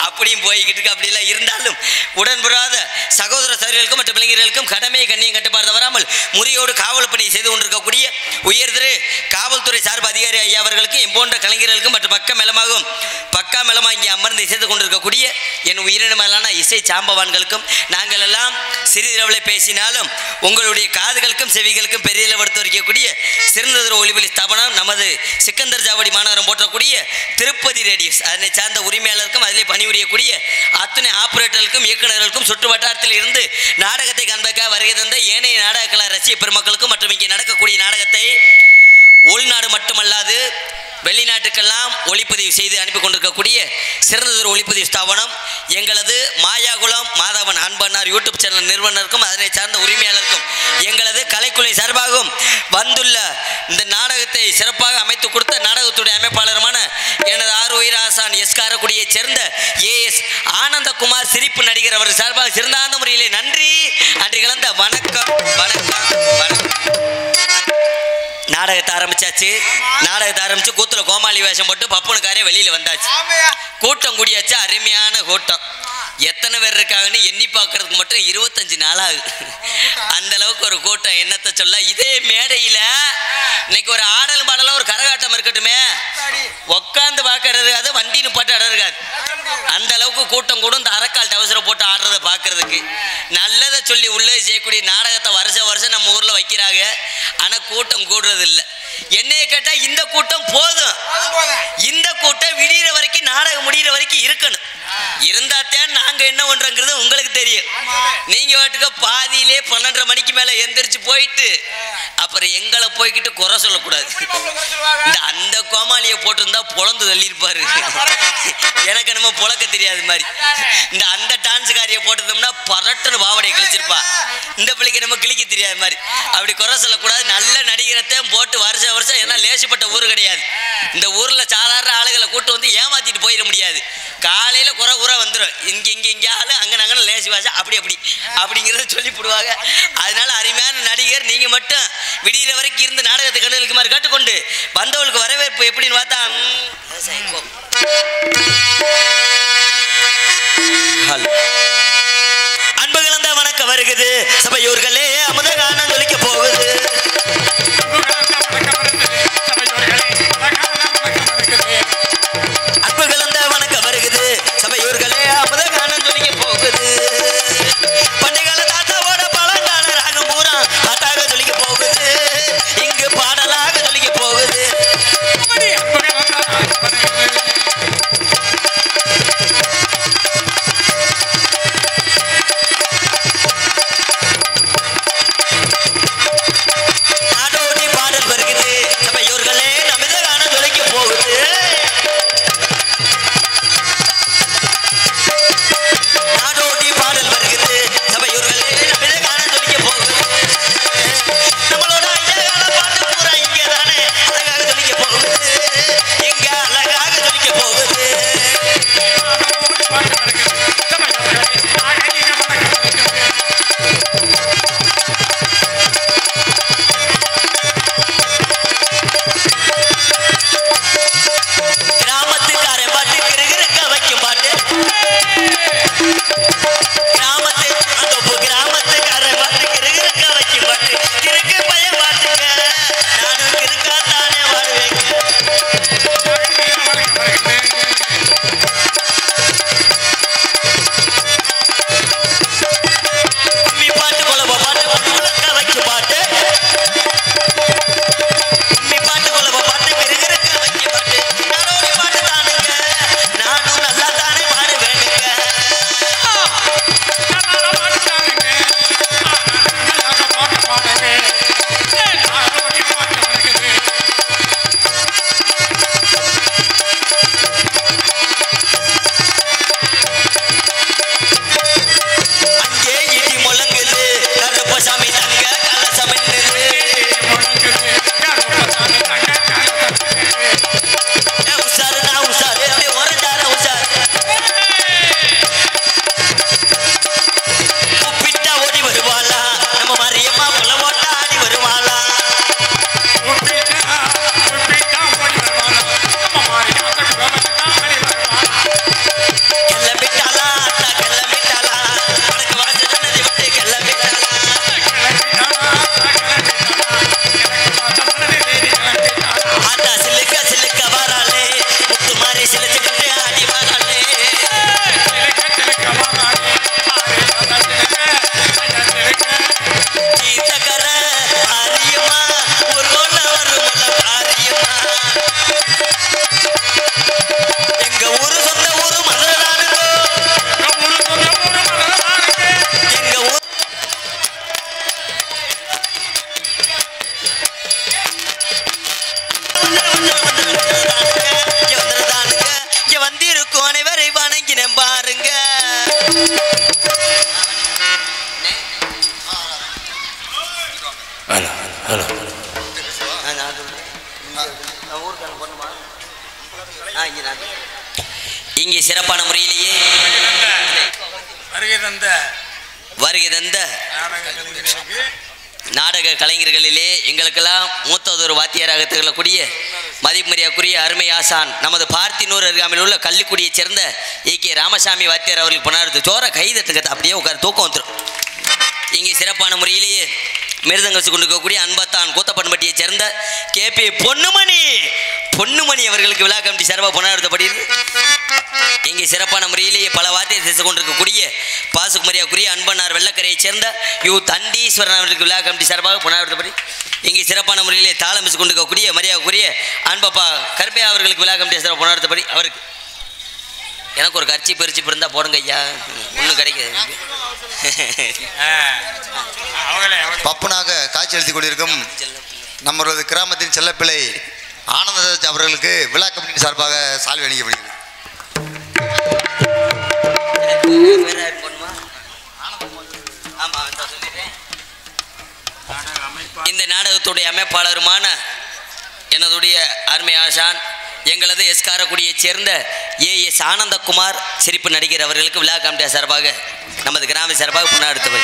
அப்படியும் போய்கிட்டு இருக்கு. அப்படிலாம் இருந்தாலும் உடன்படாத சகோதர சகோதரிகளுக்கும் மற்ற பிள்ளைங்களுக்கும் கடமையை கண்ணியம் கட்டுப்பாடு தவறாமல் முறையோடு காவல் பணி செய்து கொண்டிருக்கக்கூடிய உயர்திரு காவல்துறை சார்பு அதிகாரி ஐயா அவர்களுக்கும் என் போன்ற கலைஞர்களுக்கும் மற்றும் பக்கா மேலமாக இங்கே அமர்ந்து செய்து கொண்டிருக்கக்கூடிய என் உயிரினமான இசை சாம்பவான்களுக்கும் நாங்கள் எல்லாம் சிறிதளவில் பேசினாலும் உங்களுடைய காதுகளுக்கும் செவிகளுக்கும் பெரிய எடுத்து வைக்கக்கூடிய சிறந்ததொரு ஒளிபலி ஸ்தாபனம் நமது சிக்கந்தர் ஜாவடி மாநகரம் போற்றக்கூடிய திருப்பதி ரேடியோஸ். அதனை சார்ந்த உரிமையாளருக்கும் அதிலே பணிபுரியக்கூடிய அத்தனை ஆபரேட்டர்களுக்கும் இயக்குநர்களுக்கும் சுற்று வட்டாரத்தில் இருந்து நாடகத்தை காண்பதற்காக வருகை தந்த ஏனைய நாடக கலா ரசிக பெருமக்களுக்கும் மற்றும் இங்கே நடக்கக்கூடிய நாடகத்தை உள்நாடு மட்டுமல்லாது வெளிநாட்டுக்கெல்லாம் ஒளிப்பதிவு செய்து அனுப்பி கொண்டிருக்கக்கூடிய சிறந்ததொரு ஒளிப்பதிவு ஸ்தாபனம் எங்களது மாயாகுளம் மாதவன் அன்பன்னார் யூடியூப் சேனல் நிறுவனருக்கும் அதனை சார்ந்த உரிமையாளருக்கும் எங்களது கலைக்குழு சார்பாகவும் வந்துள்ள இந்த நாடகத்தை சிறப்பாக அமைத்து கொடுத்த நாடகத்துடைய அமைப்பாளருமான எனது ஆறுயிர் ஆசான் எஸ் காரக்குடியைச் சேர்ந்த AS ஆனந்தகுமார் சிரிப்பு நடிகர் அவர் சார்பாக சிறந்தாந்த முறையிலே நன்றி கலந்த வணக்கம் வணக்கம் வணக்கம். நாடகத்தை ஆரம்பிச்சாச்சு. நாடகத்தை ஆரம்பிச்சு கூத்துல கோமாளி வேஷம் போட்டு பப்பனுக்காரே வெளியில வந்தாச்சு. கூட்டம் கூடியாச்சு. அருமையான கூட்டம். எத்தனை பேர் இருக்காங்கன்னு எண்ணி பார்க்கறதுக்கு மட்டும் 25 நாள் ஆகுது. அந்த அளவுக்கு ஒரு கூட்டம். என்னத்தை சொல்ல, இதே மேடையில இன்னைக்கு ஒரு ஆடலும் பாடலும் ஒரு கரகாட்டம் இருக்கட்டுமே, உட்காந்து பார்க்கறது அது வண்டி நிப்பாட்டு இடம் இருக்காது. அந்த அளவுக்கு கூட்டம் கூடும். இந்த அரக்கால் டவசரை போட்டு ஆடுறதை பார்க்கறதுக்கு நல்லதை சொல்லி உள்ளே செய்யக்கூடிய நாடகத்தை வருஷம் நம்ம ஊர்ல வைக்கிறாங்க. ஆனா கூட்டம் கூடுறது இல்லை. என்னைய கேட்டா இந்த கூட்டம் போதும். இந்த கூட்டம் விடிகிற வரைக்கும் நாடகம் முடிகிற வரைக்கும் இருக்கணும். இருந்தாத்தான் நாங்க என்ன பண்றோங்கிறது உங்களுக்கு தெரியும். நீங்க வாட்டுக்க பாதியிலே 12:30 மணிக்கு மேல எந்திரிச்சு போயிட்டு அப்புறம் எங்களை போய்கிட்டு குறை சொல்லக்கூடாது. இந்த அந்த கோமாளியை போட்டிருந்தா பொழந்து தள்ளியிருப்பாரு. எனக்கு என்னமோ புழக்க தெரியாது மாதிரி. இந்த அந்த டான்ஸுக்காரியை போட்டிருந்தோம்னா பரட்டுன்னு பாவடையை கிழிச்சிருப்பா. இந்த பிள்ளைக்கு நம்ம கிழிக்க தெரியாத மாதிரி. அப்படி குறை சொல்லக்கூடாது. நல்ல நடிகரத்தையும் போட்டு வருஷம் ஏன்னா லேசிப்பட்ட ஊர் கிடையாது. இந்த ஊர்ல சாதாரண ஆளுகளை கூட்டு வந்து ஏமாத்திட்டு போயிட முடியாது. காலையில குறை வந்துடும். இங்க ஆளு அங்கே லேசி வாசா அப்படிங்கிறத சொல்லி போடுவாங்க. அதனால அருமையான நடிகர் நீங்க மட்டும் விடிகிற வரைக்கும் இருந்து நாடகத்தை கண்டுகளுக்கு மாதிரி கேட்டுக்கொண்டு வந்தவளுக்கு வரவேற்பு எப்படின்னு பார்த்தா அன்பு கலந்த வணக்கம் வருகிறது. சபையோர்களே அமுத கானம் ஒலிக்க போகுது. அன்பு கலந்த வணக்கம் வருகிறது. சபையோர்களே அமுத கானம் ஒலிக்க போகுது. பண்டைகால தாத்தாவோட பழங்கால ராகம் பூரா பாட்டாக சொல்லிக்க போகுது. இங்கு பாடலாக சொல்லிக்க போகுது. ஹலோ இங்கே சிறப்பான முறையிலேயே வருகை தந்த நாடக கலைஞர்களிலே எங்களுக்கெல்லாம் மூத்ததொரு வாத்தியாராக திகழக்கூடிய மதிப்புமரியாக்குரிய அருமை ஆசான் நமது பார்த்தினூர் அருகாமையில் உள்ள கள்ளிக்குடியைச் சேர்ந்த கே ராமசாமி வாத்தியார் அவர்கள் பொன்னாடுது ஜோர கைதத்துக்கு அப்படியே உட்கார தூக்கம் வந்துடும். இங்கே சிறப்பான முறையிலேயே மிருதங்க வச்சு கொண்டிருக்கக்கூடிய அன்பத்தான் கூத்தப்பன்பட்டியைச் சேர்ந்த கேபி பொன்னுமணி அவர்களுக்கு விழா கமிட்டி சார்பாக பொன்னாடுத்தப்படுகிறது. இங்கே சிறப்பான முறையிலேயே பல வார்த்தையை செய்து கொண்டிருக்கக்கூடிய பாசுகுமரியாக்குரிய அன்பனார் வெள்ளக்கரையைச் சேர்ந்த தண்டீஸ்வரன் அவர்களுக்கு விழா கமிட்டி சார்பாக பொன்னாடுத்தப்படி இங்கே சிறப்பான முறையிலே தாளம் வச்சு கொண்டிருக்கக்கூடிய மரியாதைக்குரிய அன்பப்பா கருப்பையா அவர்களுக்கு விழா கமிட்டி சார்பாக பொன்னாடுத்தபடி அவருக்கு எனக்கு ஒரு கர்ச்சி பறிச்சு இருந்தால் போடுங்க ஐயா, ஒன்றும் கிடைக்காது. பப்புனாக காட்சி எழுதி கொண்டிருக்கும் நம்மளது கிராமத்தின் செல்லப்பிள்ளை ஆனந்தராஜ் அவர்களுக்கு விழா கமிட்டி சார்பாக சால்வை அளிக்கப்படுகிறது. இந்த நாடகத்துடைய அமைப்பாளருமான எனதுடைய அருமை ஆசான் எங்களது எஸ்காரக்குடியைச் சேர்ந்த ஏஎஸ் ஆனந்தகுமார் சிரிப்பு நடிகர் அவர்களுக்கு விழா கமிட்டி சார்பாக நமது கிராம சார்பாக பொன்னாடுத்தவர்.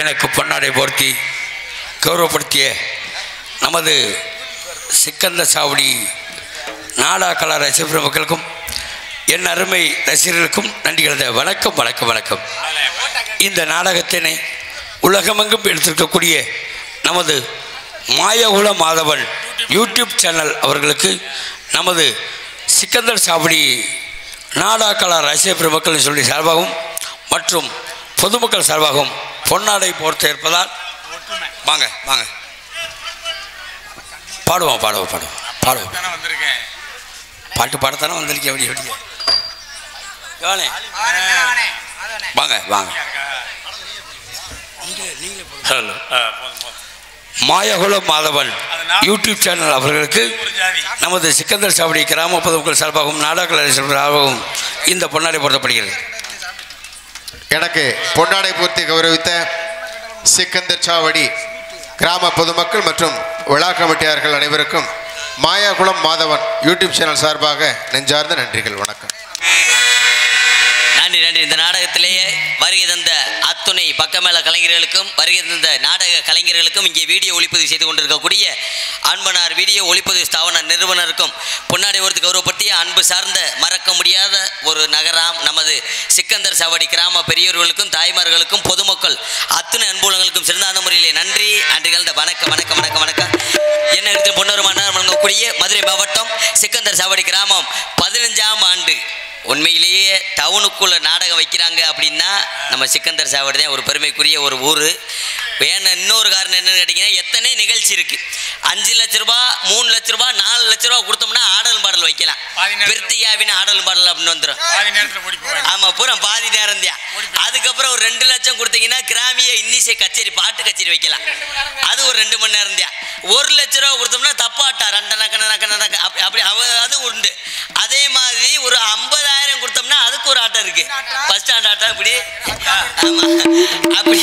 எனக்கு பொன்னாடை போர்த்தி கௌரவப்படுத்திய நமது சிக்கந்த சாவடி நாடா கலா ரசிகர் மக்களுக்கும் என் அருமை ரசிகர்களுக்கும் நன்றி கலந்த வணக்கம் வணக்கம் வணக்கம். இந்த நாடகத்தினை உலகமெங்கும் எடுத்திருக்கக்கூடிய நமது மாயகுல மாதவன் யூடியூப் சேனல் அவர்களுக்கு நமது சிக்கந்தர் சாவடி நாடா கலா ரசிக பெருமக்கள் சொல்லி சார்பாகவும் மற்றும் பொதுமக்கள் சார்பாகவும் பொன்னாடை போர்த்து இருப்பதால் வாங்க வாங்க பாடுவோம் பாடுவோம் பாடுவோம் பாடுவோம் பாட்டு பாடத்தானே வந்திருக்கேன். எப்படி எப்படி வாங்க வாங்க. மாயகுல மாதவன் யூடியூப் சேனல் அவர்களுக்கு நமது சிக்கந்தர் சாவடி கிராம பொதுமக்கள் சார்பாகவும் நாடக சார்பாகவும் இந்த பொன்னாடை போர்த்தப்படுகிறது. எனக்கு பொன்னாடை போர்த்தி கௌரவித்த சிக்கந்தர் சாவடி கிராம பொதுமக்கள் மற்றும் விழா கமிட்டியார்கள் அனைவருக்கும் மாயாகுளம் மாதவன் யூடியூப் சேனல் சார்பாக நெஞ்சார்ந்த நன்றிகள். வணக்கம். நன்றி நன்றி. இந்த நாடகத்திலேயே வருகை தந்த அத்துணை பக்கமேள கலைஞர்களுக்கும் வருகை தந்த நாடக கலைஞர்களுக்கும் இங்கே வீடியோ ஒளிப்பதிவு செய்து கொண்டிருக்கக்கூடிய அன்பனார் வீடியோ ஒளிப்பதிவு ஸ்தாபன நிறுவனருக்கும் பொன்னாடை ஒருத்து கௌரவப்படுத்திய அன்பு சார்ந்த மறக்க முடியாத ஒரு நகராம் நமது சிக்கந்தர் சாவடி கிராம பெரியவர்களுக்கும் தாய்மார்களுக்கும் பொதுமக்கள் அத்துணை அன்புலங்களுக்கும் சிறந்த முறையிலே நன்றி அன்றுகள் வணக்கம் வணக்கம் வணக்கம் வணக்கம். என்ன இடத்தில் பொன்னருமான வழங்கக்கூடிய மதுரை மாவட்டம் சிக்கந்தர் சாவடி கிராமம் 15ஆம் ஆண்டு உண்மையிலேயே டவுனுக்குள்ளே நாடகம் வைக்கிறாங்க அப்படின்னா நம்ம சிக்கந்தர் சாவடி தான் ஒரு பெருமைக்குரிய ஒரு ஊர். வேணும் இன்னொரு காரணம் என்னன்னு கேட்டிங்கன்னா எத்தனை நிகழ்ச்சி இருக்குது. 5 லட்ச ரூபா 3 லட்ச ரூபா 4 லட்ச ரூபா கொடுத்தோம்னா ஆடலும் பாடல் வைக்கலாம். விருத்தியாவின் ஆடலும் பாடல் அப்படின்னு வந்துடும். ஆமாம் பூரா பாதி நேரம் தான். அதுக்கப்புறம் ஒரு 2 லட்சம் கொடுத்தீங்கன்னா கிராமிய இன்னிசை கச்சேரி பாட்டு கச்சேரி வைக்கலாம். அது ஒரு 2 மணி நேரம் தான். 1 லட்ச ரூபா கொடுத்தோம்னா தப்பாட்டா 2 நக்க அப்படி அது உண்டு. அதே மாதிரி ஒரு 50,000 கொடுத்தோம்னா அதுக்கு ஒரு ஆட்டம் இருக்கு. ஃபர்ஸ்ட் ஸ்டாண்ட் ஆட்டம் இப்படி அப்படி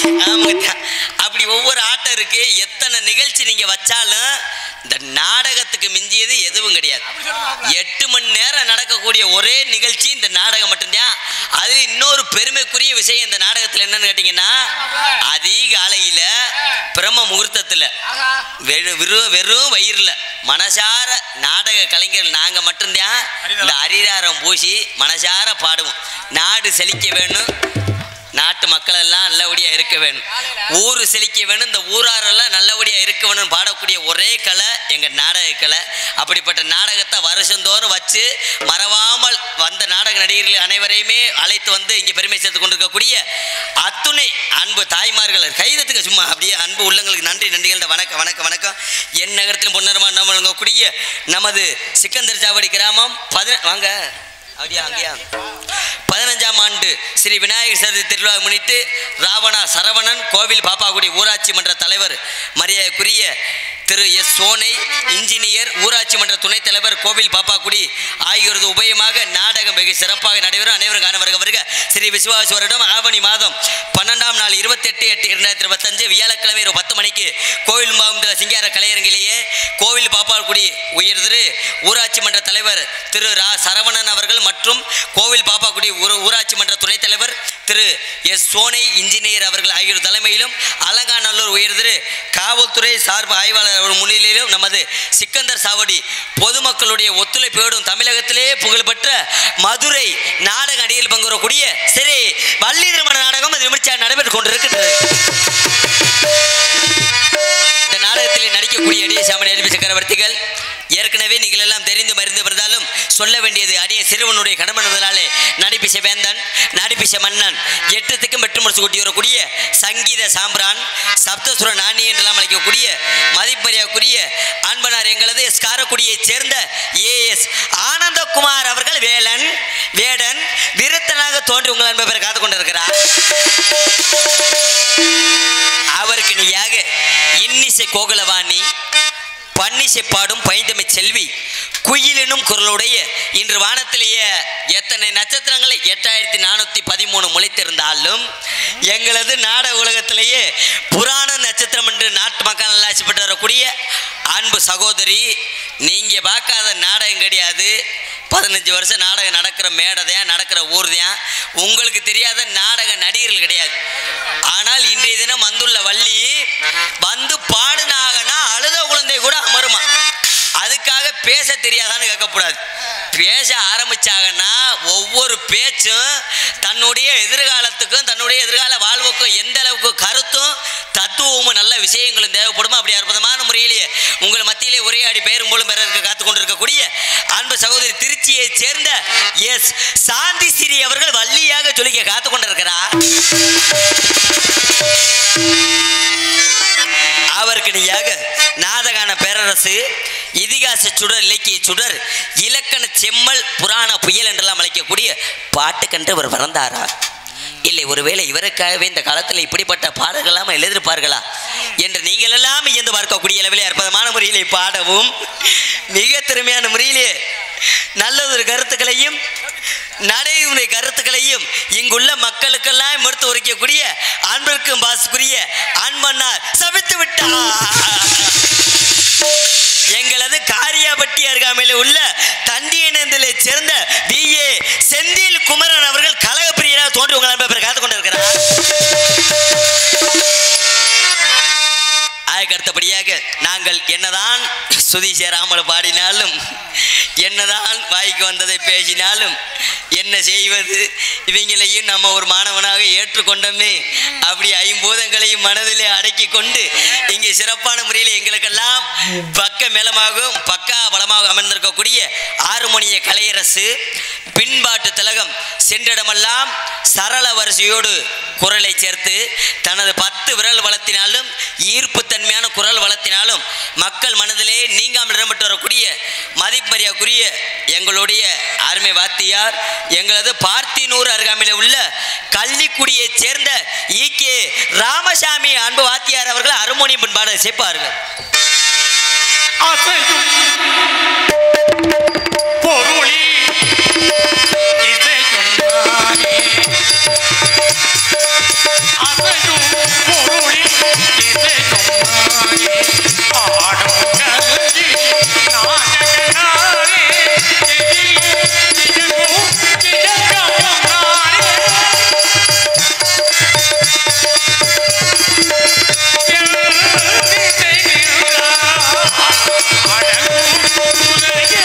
அப்படி ஒவ்வொரு ஆட்டம் இருக்கு. எத்தனை நிகழ்ச்சி நீங்க வச்சாலும் இந்த நாடகத்துக்கு மிஞ்சியது எதுவும் கிடையாது. 8 மணி நேரம் நடக்கக்கூடிய ஒரே நிகழ்ச்சி இந்த நாடகம் மட்டும்தான். அது இன்னொரு பெருமைக்குரிய விஷயம் இந்த நாடகத்தில் என்னன்னு கேட்டீங்கன்னா அதிகாலையில பிரம்ம முகூர்த்தத்தில் வெறும் வயிறுல மனசார நாடக கலைஞர்கள் நாங்கள் மட்டும்தான் இந்த அரிதாரம் பூசி மனசார பாடுவோம். நாடு செழிக்க வேணும், நாட்டு மக்கள் எல்லாம் நல்லபடியாக இருக்க வேணும், ஊர் செழிக்க வேணும், இந்த ஊராரெல்லாம் நல்லபடியாக இருக்க வேணும்னு பாடக்கூடிய ஒரே கலை எங்கள் நாடக கலை. அப்படிப்பட்ட நாடகத்தை வருஷந்தோறும் வச்சு மறவாமல் வந்த நாடக நடிகர்கள் அனைவரையுமே அழைத்து வந்து இங்கே பெருமை சேர்த்து கொண்டிருக்கக்கூடிய அத்துணை அன்பு தாய்மார்கள் கைதத்துக்கு சும்மா அப்படியே அன்பு உள்ளங்களுக்கு நன்றி நன்றிகள் வணக்கம் வணக்கம் வணக்கம். என் நகரத்திலும் பொன்னரமாக வழங்கக்கூடிய நமது சிக்கந்தர் சாவடி கிராமம் வாங்க அப்படியா அங்கேயா 15ஆம் ஆண்டு ஸ்ரீ விநாயகர் சதுர்த்தி திருவிழாவை முன்னிட்டு ராவணா சரவணன் கோவில் பாப்பாக்குடி ஊராட்சி மன்ற தலைவர் மரியாதைக்குரிய திரு எஸ் சோனை இன்ஜினியர், ஊராட்சி மன்ற துணைத் தலைவர், கோவில் பாப்பாக்குடி ஆகியோரது உபயமாக நாடகம் வெகு சிறப்பாக நடைபெறும். அனைவரும் காண வருக. ஸ்ரீ விசுவாச வருடம் ஆவணி மாதம் 12ஆம் நாள் 28/8/2025 வியாழக்கிழமை 10 மணிக்கு கோவில் சிங்கார கலையரங்கிலேயே கோவில் பாப்பாக்குடி உயர் திரு ஊராட்சி மன்ற தலைவர் திரு ரா சரவணன் அவர்கள் மற்றும் கோவில் பாப்பாக்குடி ஊராட்சி மன்ற துணைத் தலைவர் திரு எஸ் சோனை இன்ஜினியர் அவர்கள் ஆகியோர் தலைமையிலும் அலங்காநல்லூர் உயர் திரு காவல்துறை சார்பு ஆய்வாளர் முன்னிலையிலும் நமது சிக்கந்தர் சாவடி பொதுமக்களுடைய ஒத்துழைப்போடும் தமிழகத்திலே புகழ்பெற்ற மதுரை நாடக அடியில் பங்குறக்கூடிய சரி வள்ளி திருமண நாடகம் விமர்சையாக நடைபெற்றுக் கொண்டிருக்கின்றது. இந்த நாடகத்தில் நடிக்கக்கூடிய அடிய சாமணி அடிமை சக்கரவர்த்திகள் ஏற்கனவே நீங்கள் எல்லாம் தெரிந்து மறிந்து இருந்தாலும் சொல்ல வேண்டியது அடிய சிறுவனுடைய கடமனதனாலே நடிப்பிச வேந்தன், நடிப்பிச மன்னன், 8 திக்கும் வெற்றி முடிச்சு கூட்டி வரக்கூடிய சங்கீத சாம்பிரான், சப்தசுர நாணி என்றெல்லாம் அழைக்கக்கூடிய மதிப்பறியக்கூடிய அன்பனார் எங்களது காரக்குடியைச் சேர்ந்த ஏஎஸ் ஆனந்தகுமார் அவர்கள் வேடன் விருத்தனாக தோன்றி உங்கள் அன்பை பேரை காத்து கொண்டிருக்கிறார். அவருக்கு நீயாக இன்னிசை கோகுலவாணி, பன்னிசை பாடும் பைந்தமை செல்வி, குயிலினும் குரலுடைய இன்று வானத்திலேயே எத்தனை நட்சத்திரங்களை 8413 முளைத்திருந்தாலும் எங்களது நாடக உலகத்திலேயே புராண நட்சத்திரம் என்று நாட்டு மக்கள் நல்லா ஆசைப்பட்டு வரக்கூடிய அன்பு சகோதரி, நீங்க பார்க்காத நாடகம் கிடையாது. 15 வருஷம் நாடகம் நடக்கிற மேடைதான், நடக்கிற ஊர் தான். உங்களுக்கு தெரியாத நாடக நடிகர்கள் கிடையாது. ஆனால் இன்றைய தினம் வந்துள்ள வள்ளி வந்து பாடுனாகனா அழுத குழந்தை கூட அமருமா. அதுக்காக பேச தெரியாதான்னு கேட்கக்கூடாது. பேச ஆரம்பிச்சாங்கன்னா ஒவ்வொரு பேச்சும் தன்னுடைய எதிர்காலத்துக்கும் தன்னுடைய எதிர்கால வாழ்வுக்கும் எந்த அளவுக்கு கருத்தும் தத்துவமும் நல்ல விஷயங்களும் தேவைப்படும். அப்படி அற்புதமான முறையிலேயே உங்கள் மத்தியிலே உரையாடி பெயரும் போலும் பெறருக்கு காத்து கொண்டிருக்கக்கூடிய அன்பு சகோதரி திருச்சியைச் சேர்ந்த எஸ் சாந்தி ஸ்ரீ அவர்கள் வள்ளியாக சொல்லிக்க காத்து கொண்டிருக்கிறார். அவருக்கு நீயாக நாதகான பேரரசு, இதிகாச சுடர், இலக்கிய சுடர், இலக்கண செம்மல், புராண புயல் என்றெல்லாம் அழைக்கக்கூடிய பாட்டுக்கன்று அவர் வளர்ந்தாரா? இல்லை, ஒருவேளை இவருக்காகவே இந்த காலத்தில் இப்படிப்பட்ட பாடல்களாம் எழுதியிருப்பார்களா என்று நீங்கள் எல்லாம் இயந்து பார்க்கக்கூடிய அளவிலே அற்புதமான முறையிலே பாடவும் மிக திறமையான முறையிலே நல்லதொரு கருத்துக்களையும் நடைமுறை கருத்துக்களையும் இங்குள்ள மக்களுக்கெல்லாம் எடுத்து உரைக்கக்கூடிய அன்பிற்கும் பாசுக்குரிய அன்பன்னார் சபித்து விட்டார். எங்களது காரியாபட்டி அருகாமையில் உள்ள தண்டியனந்திலே சேர்ந்த BA செந்தில் குமரன் அவர்கள் கலகப்பிரியராக தோன்றி உங்கள் அன்பை காத்துக் கொண்டிருக்கிறார். அதுக்கு அடுத்தபடியாக நாங்கள் என்னதான் சுதி சேராமல் பாடினாலும், என்னதான் வாய்க்கு வந்ததை பேசினாலும் என்ன செய்வது, இவங்களையும் நம்ம ஒரு மாணவனாக ஏற்றுக்கொண்டோமே, அப்படி 5 பூதங்களையும் மனதிலே அடக்கி கொண்டு இங்கே சிறப்பான முறையில் எங்களுக்கெல்லாம் பக்க மேலமாகவும் பக்கா பலமாக அமர்ந்திருக்கக்கூடிய ஆறுமணிய கலையரசு, பின்பாட்டு திலகம், சென்றிடமெல்லாம் சரள வரிசையோடு குரலை சேர்த்து தனது 10 விரல் வளத்தினாலும் ஈர்ப்புத்தன்மையான குரல் வளத்தினாலும் மக்கள் மனதிலே நீங்காமல் இடம்பெற்று வரக்கூடிய மதிப்பறியாக்குரிய எங்களுடைய அருமை வாத்தியார், எங்களது பார்த்தினூர் அருகாமையில் உள்ள கள்ளிக்குடியைச் சேர்ந்த EK ராமசாமி அன்பு வாத்தியார் அவர்கள் அருமோனியம் பண்பாடு சேர்ப்பார்கள். Yeah.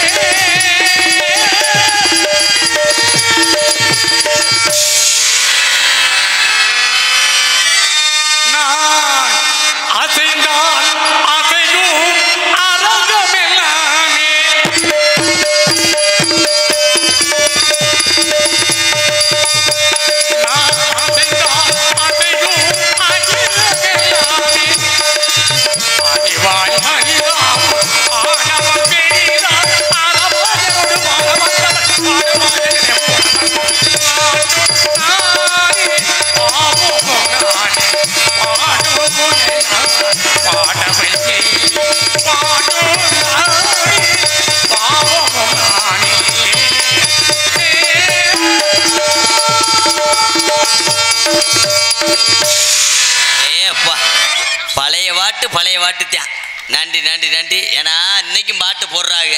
பாட்டு பழைய பாட்டு தான். நன்றி நன்றி நன்றி. ஏன்னா இன்னைக்கும் பாட்டு போடுறாங்க,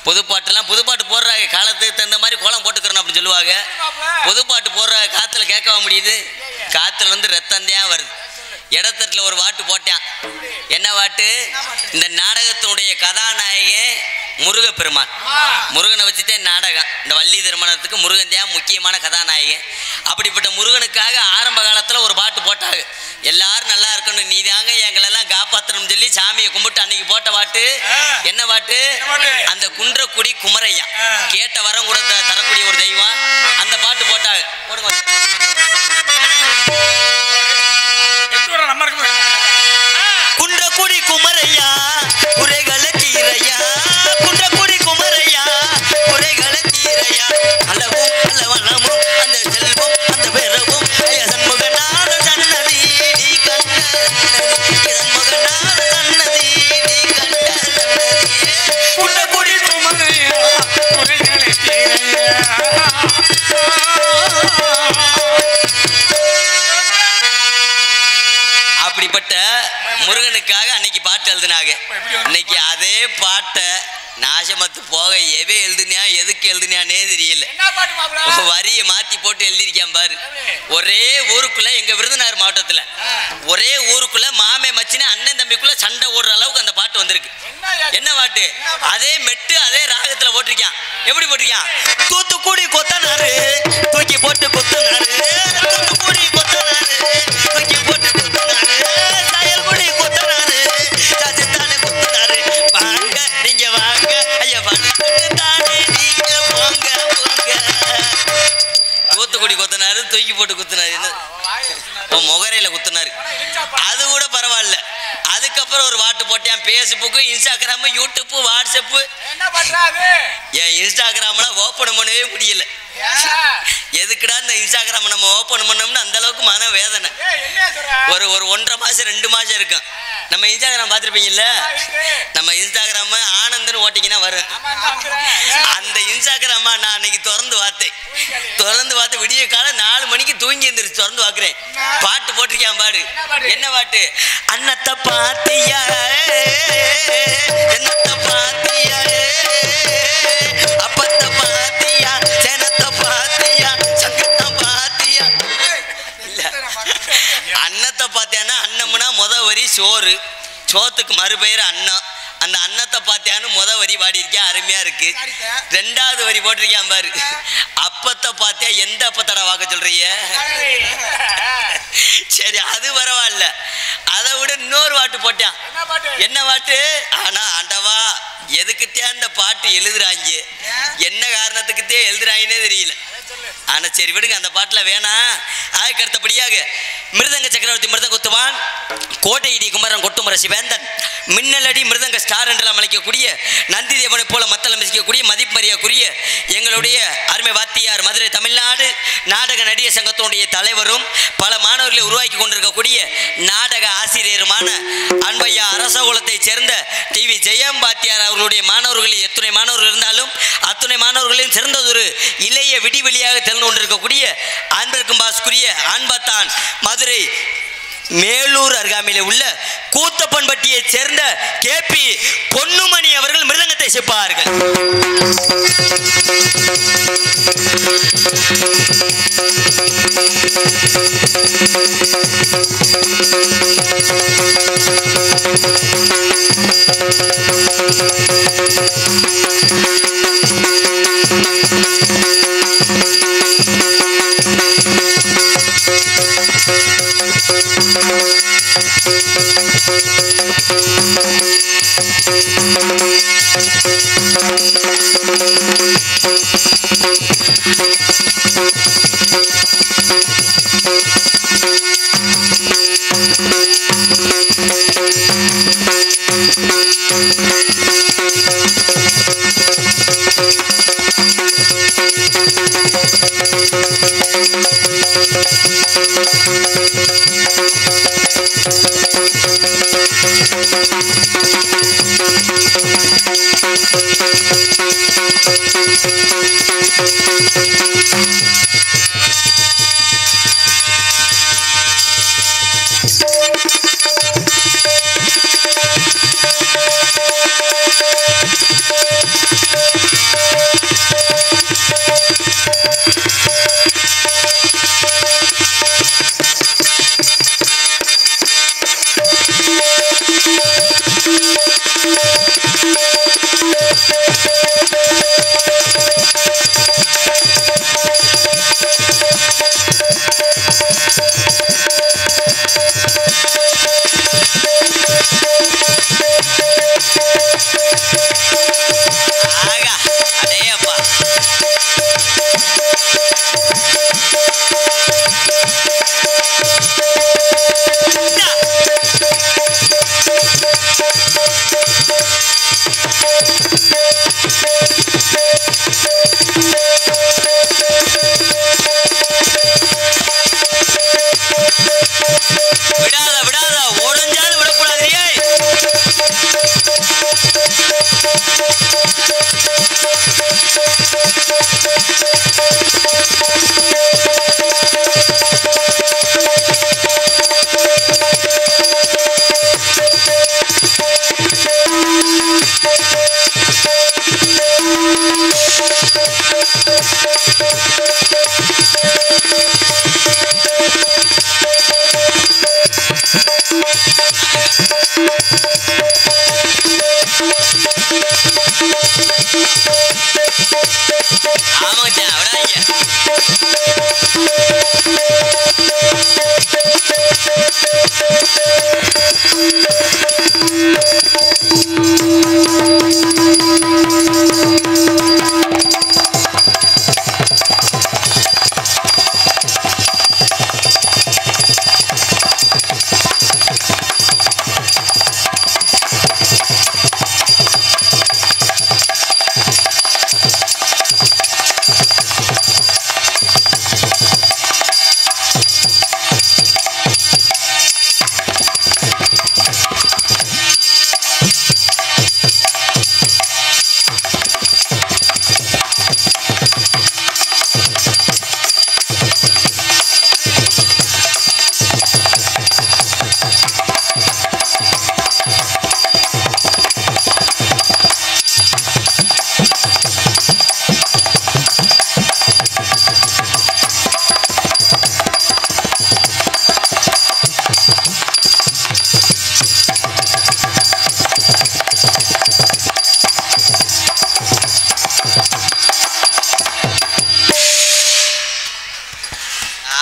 புதுப்பாட்டெல்லாம் புதுப்பாட்டு போடுறாங்க, காலத்துக்கு தகுந்த மாதிரி கோலம் போட்டுக்கிறோம் அப்படின்னு சொல்லுவாங்க. புதுப்பாட்டு போடுறாங்க, காற்றுல கேட்க முடியுது, காற்றுல இருந்து ரத்தந்தான் வருது. இடத்தட்டில் ஒரு பாட்டு போட்டான். என்ன பாட்டு? இந்த நாடகத்தினுடைய கதாநாயகன் முருகப்பெருமான். முருகனை வச்சுட்டே நாடகம். இந்த வள்ளி திருமணத்துக்கு முருகன் தான் முக்கியமான கதாநாயகன். அப்படிப்பட்ட முருகனுக்காக ஆரம்ப காலத்தில் ஒரு பாட்டு போட்டாங்க. எல்லாரும் நல்லா இருக்கணும், நீ தாங்க எங்களெல்லாம் காப்பாற்றணும்னு சொல்லி சாமியை கும்பிட்டு அன்னைக்கு போட்ட பாட்டு. என்ன பாட்டு? அந்த குன்றக்குடி குமரையா, கேட்ட வரம் கூட தரக்கூடிய ஒரு தெய்வம். அந்த பாட்டு போட்டாங்க. குன்றக்குடி குமரையா குறைகளை தீரையா, குன்றக்குடி குமரையா குறைகளை தீரையா, அளவும் அளவனமும் அந்த செல்வம் அந்த பெறவும் சண்முகநாத சன்னதி நீ கண்ட சண்முகநாத சன்னதி நீ கண்ட சன்னதி, குன்றக்குடி குமரையா குறைகளை தீரையா. அப்படிப்பட்ட முருகனுக்காக அன்னைக்கு பாட்டு எழுதினாங்க. இன்னைக்கு அதே பாட்டை நாசமத்து போக எவே எழுதுனியா எதுக்கு எழுதுனியானே தெரியல. வரியை மாத்தி போட்டு எழுதிருக்கேன் பாரு. ஒரே ஊருக்குள்ள, எங்க விருதுநகர் மாவட்டத்துல ஒரே ஊருக்குள்ள மாமே மச்சினே அண்ணன் தம்பிக்குள்ள சண்டை ஓடுற அளவுக்கு அந்த பாட்டு வந்திருக்கு. என்ன பாட்டு? அதே மெட்டு அதே ராகத்துல போட்டிருக்கான். எப்படி போட்டிருக்கான்? தூத்துக்குடி கொத்தனாரு தூக்கி போட்டு கொத்தனாரு, தூத்துக்குடி கொத்தனாரு தூக்கி போட்டு கொத்தனாரு, சாயல்குடி கொத்தனாரு சாசித்தானே கொத்தனாரு, வாங்க நீங்க வாங்க ஐயா தானே நீங்க போங்க போங்க. தூத்துக்குடி கொத்தனாரு தூக்கி போட்டு குத்துனாரு. என்ன முகரையில குத்துனாரு. அது கூட பரவாயில்ல. அதுக்கப்புறம் ஒரு பாட்டு போட்டேன். Facebook, Instagram, YouTube, WhatsApp. என் இன்ஸ்டாகிராம்லாம் ஓப்பன் பண்ணவே முடியல. எதுக்குடா இந்த இன்ஸ்டாகிராம் நம்ம ஓப்பன் பண்ணோம்னு அந்த அளவுக்கு மன வேதனை. ஒரு 1.5 மாசம் 2 மாசம் இருக்கும். நம்ம இன்ஸ்டாகிராம் பார்த்துருப்பீங்கல்ல, நம்ம இன்ஸ்டாகிராம ஆனந்தன்னு ஓட்டிங்கன்னா வரும். அந்த இன்ஸ்டாகிராமா நான் அன்னைக்கு திறந்து பார்த்து விடிய காலம் 4 மணிக்கு தூங்கி எழுந்திரிச்சு திறந்து பார்க்குறேன். பாட்டு போட்டிருக்கேன் பாடு. என்ன பாட்டு? அன்னத்தை பாத்தியா என்னத்தை பாத்தியா அப்பத்தை பாத்தியா சேனத்தை பாத்தியா சங்கத்தை பாத்தியா. இல்ல, அன்னத்தை பார்த்தியானா அன்னம்னா முத வரி சோறு, சோத்துக்கு மறுபெயர் அன்னம். அந்த அன்னத்தை பார்த்தியான்னு முத வரி பாடியிருக்கேன், அருமையா இருக்கு. 2வது வரி போட்டிருக்கேன் பாரு. அப்பத்தை பார்த்தியா எந்த அப்பத்தடா வாக்க சொல்றீங்க? சரி, அது பரவாயில்ல. அதை விட இன்னொரு பாட்டு போட்டான். என்ன பாட்டு? ஆனா ஆண்டவா எதுக்குத்தே அந்த பாட்டு எழுதுறாங்க, என்ன காரணத்துக்குத்தே எழுதுறாங்கன்னே தெரியல. ஆனா சரி விடுங்க, அந்த பாட்டுல வேணாம். அதுக்கு அடுத்தபடியாக மிருதங்க சக்கரவர்த்தி மிருதங்க குத்துவான், கோட்டை இடி குமரன் கொட்டுமர சிவேந்தன், மின்னலடி மிருதங்க ஸ்டார் என்றெல்லாம் அழைக்கக்கூடிய நந்தி தேவனை போல மத்தளம் மிசிக்கக்கூடிய மதிப்பறியக்கூடிய எங்களுடைய அருமை வாத்தியார், மதுரை தமிழ்நாடு நாடக நடிகர் சங்கத்தினுடைய தலைவரும் பல மாணவர்களை உருவாக்கி கொண்டிருக்கக்கூடிய நாடக ஆசிரியருமான அன்பையா அரசகுலத்தை சேர்ந்த டிவி ஜெயம் வாத்தியார் அவர்களுடைய மாணவர்களில் எத்தனை மாணவர்கள் இருந்தாலும் அத்துணை மாணவர்களையும் சிறந்ததொரு இளைய விடிவெளியாக தெரிந்து கொண்டிருக்கக்கூடிய அன்பிற்கும் பாஸ்குரிய அன்பத்தான் மதுரை மேலூர் அருகாமையில் உள்ள கூத்தப்பன்பட்டியை சேர்ந்த KP பொன்னுமணி அவர்கள் மிருதங்கத்தை சிப்பார்கள்.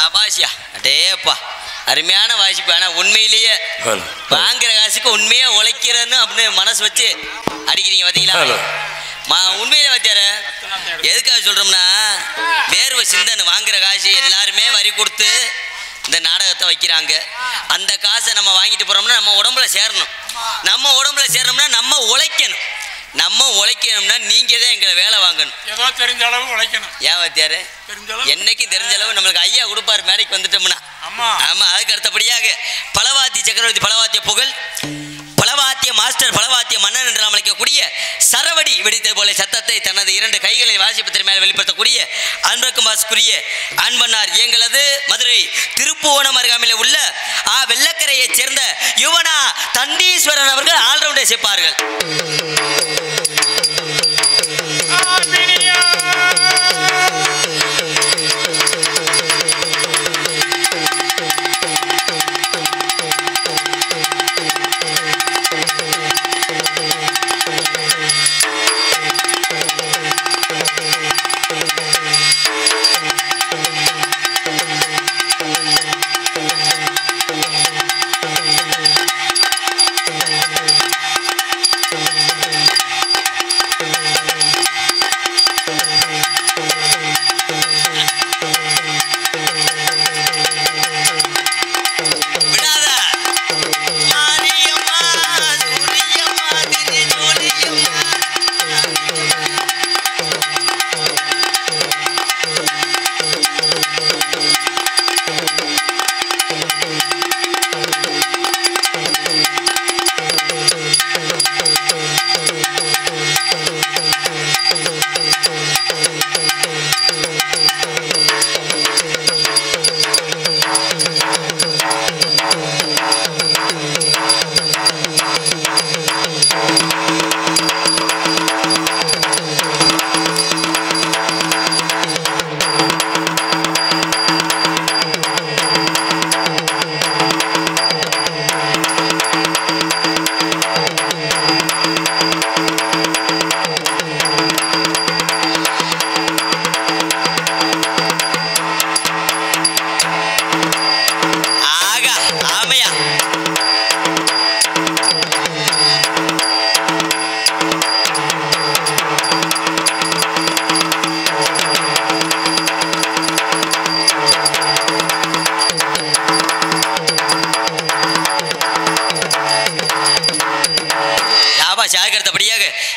சாபாஷியா அடேப்பா அருமையான வாசிப்பு. ஆனால் உண்மையிலேயே வாங்குற காசுக்கு உண்மையா உழைக்கிறன்னு அப்படின்னு மனசு வச்சு அடிக்கிறீங்க பார்த்தீங்களா? உண்மையிலே வச்சார எதுக்காக சொல்றோம்னா வேர்வை சிந்தனை வாங்குற காசு எல்லாருமே வரி கொடுத்து இந்த நாடகத்தை வைக்கிறாங்க. அந்த காசை நம்ம வாங்கிட்டு போறோம்னா நம்ம உடம்புல சேரணும். நம்ம உடம்புல சேரணும்னா நம்ம உழைக்கணும். நம்ம உழைக்கணும்னா நீங்க தான் எங்களை வேலை வாங்கணும். ஏதோ தெரிஞ்ச அளவு உழைக்கணும். ஏன் வாத்தியாரு என்னைக்கும் தெரிஞ்ச அளவு நம்மளுக்கு ஐயா கொடுப்பாரு மேடைக்கு வந்துட்டோம்னா. ஆமா அதுக்கு அடுத்தபடியாக பலவாத்திய சக்கரவர்த்தி பலவாத்திய புகழ் பலவாத்திய மாஸ்டர் பலவாத்திய மன்னன் என்று அழைக்கக்கூடிய சரவடி வெடித்தது போல சத்தத்தை தனது 2 கைகளை வாசிப்பத்தின் மேல் வெளிப்படுத்தக்கூடிய அன்புக்கும் வாசுக்குரிய அன்பனார் எங்களது மதுரை திருப்புவனம் அருகாமையில் உள்ள வெள்ளக்கரையைச் சேர்ந்த யுவனா தண்டீஸ்வரன் அவர்கள் ஆல்ரவுண்டை சேர்ப்பார்கள்.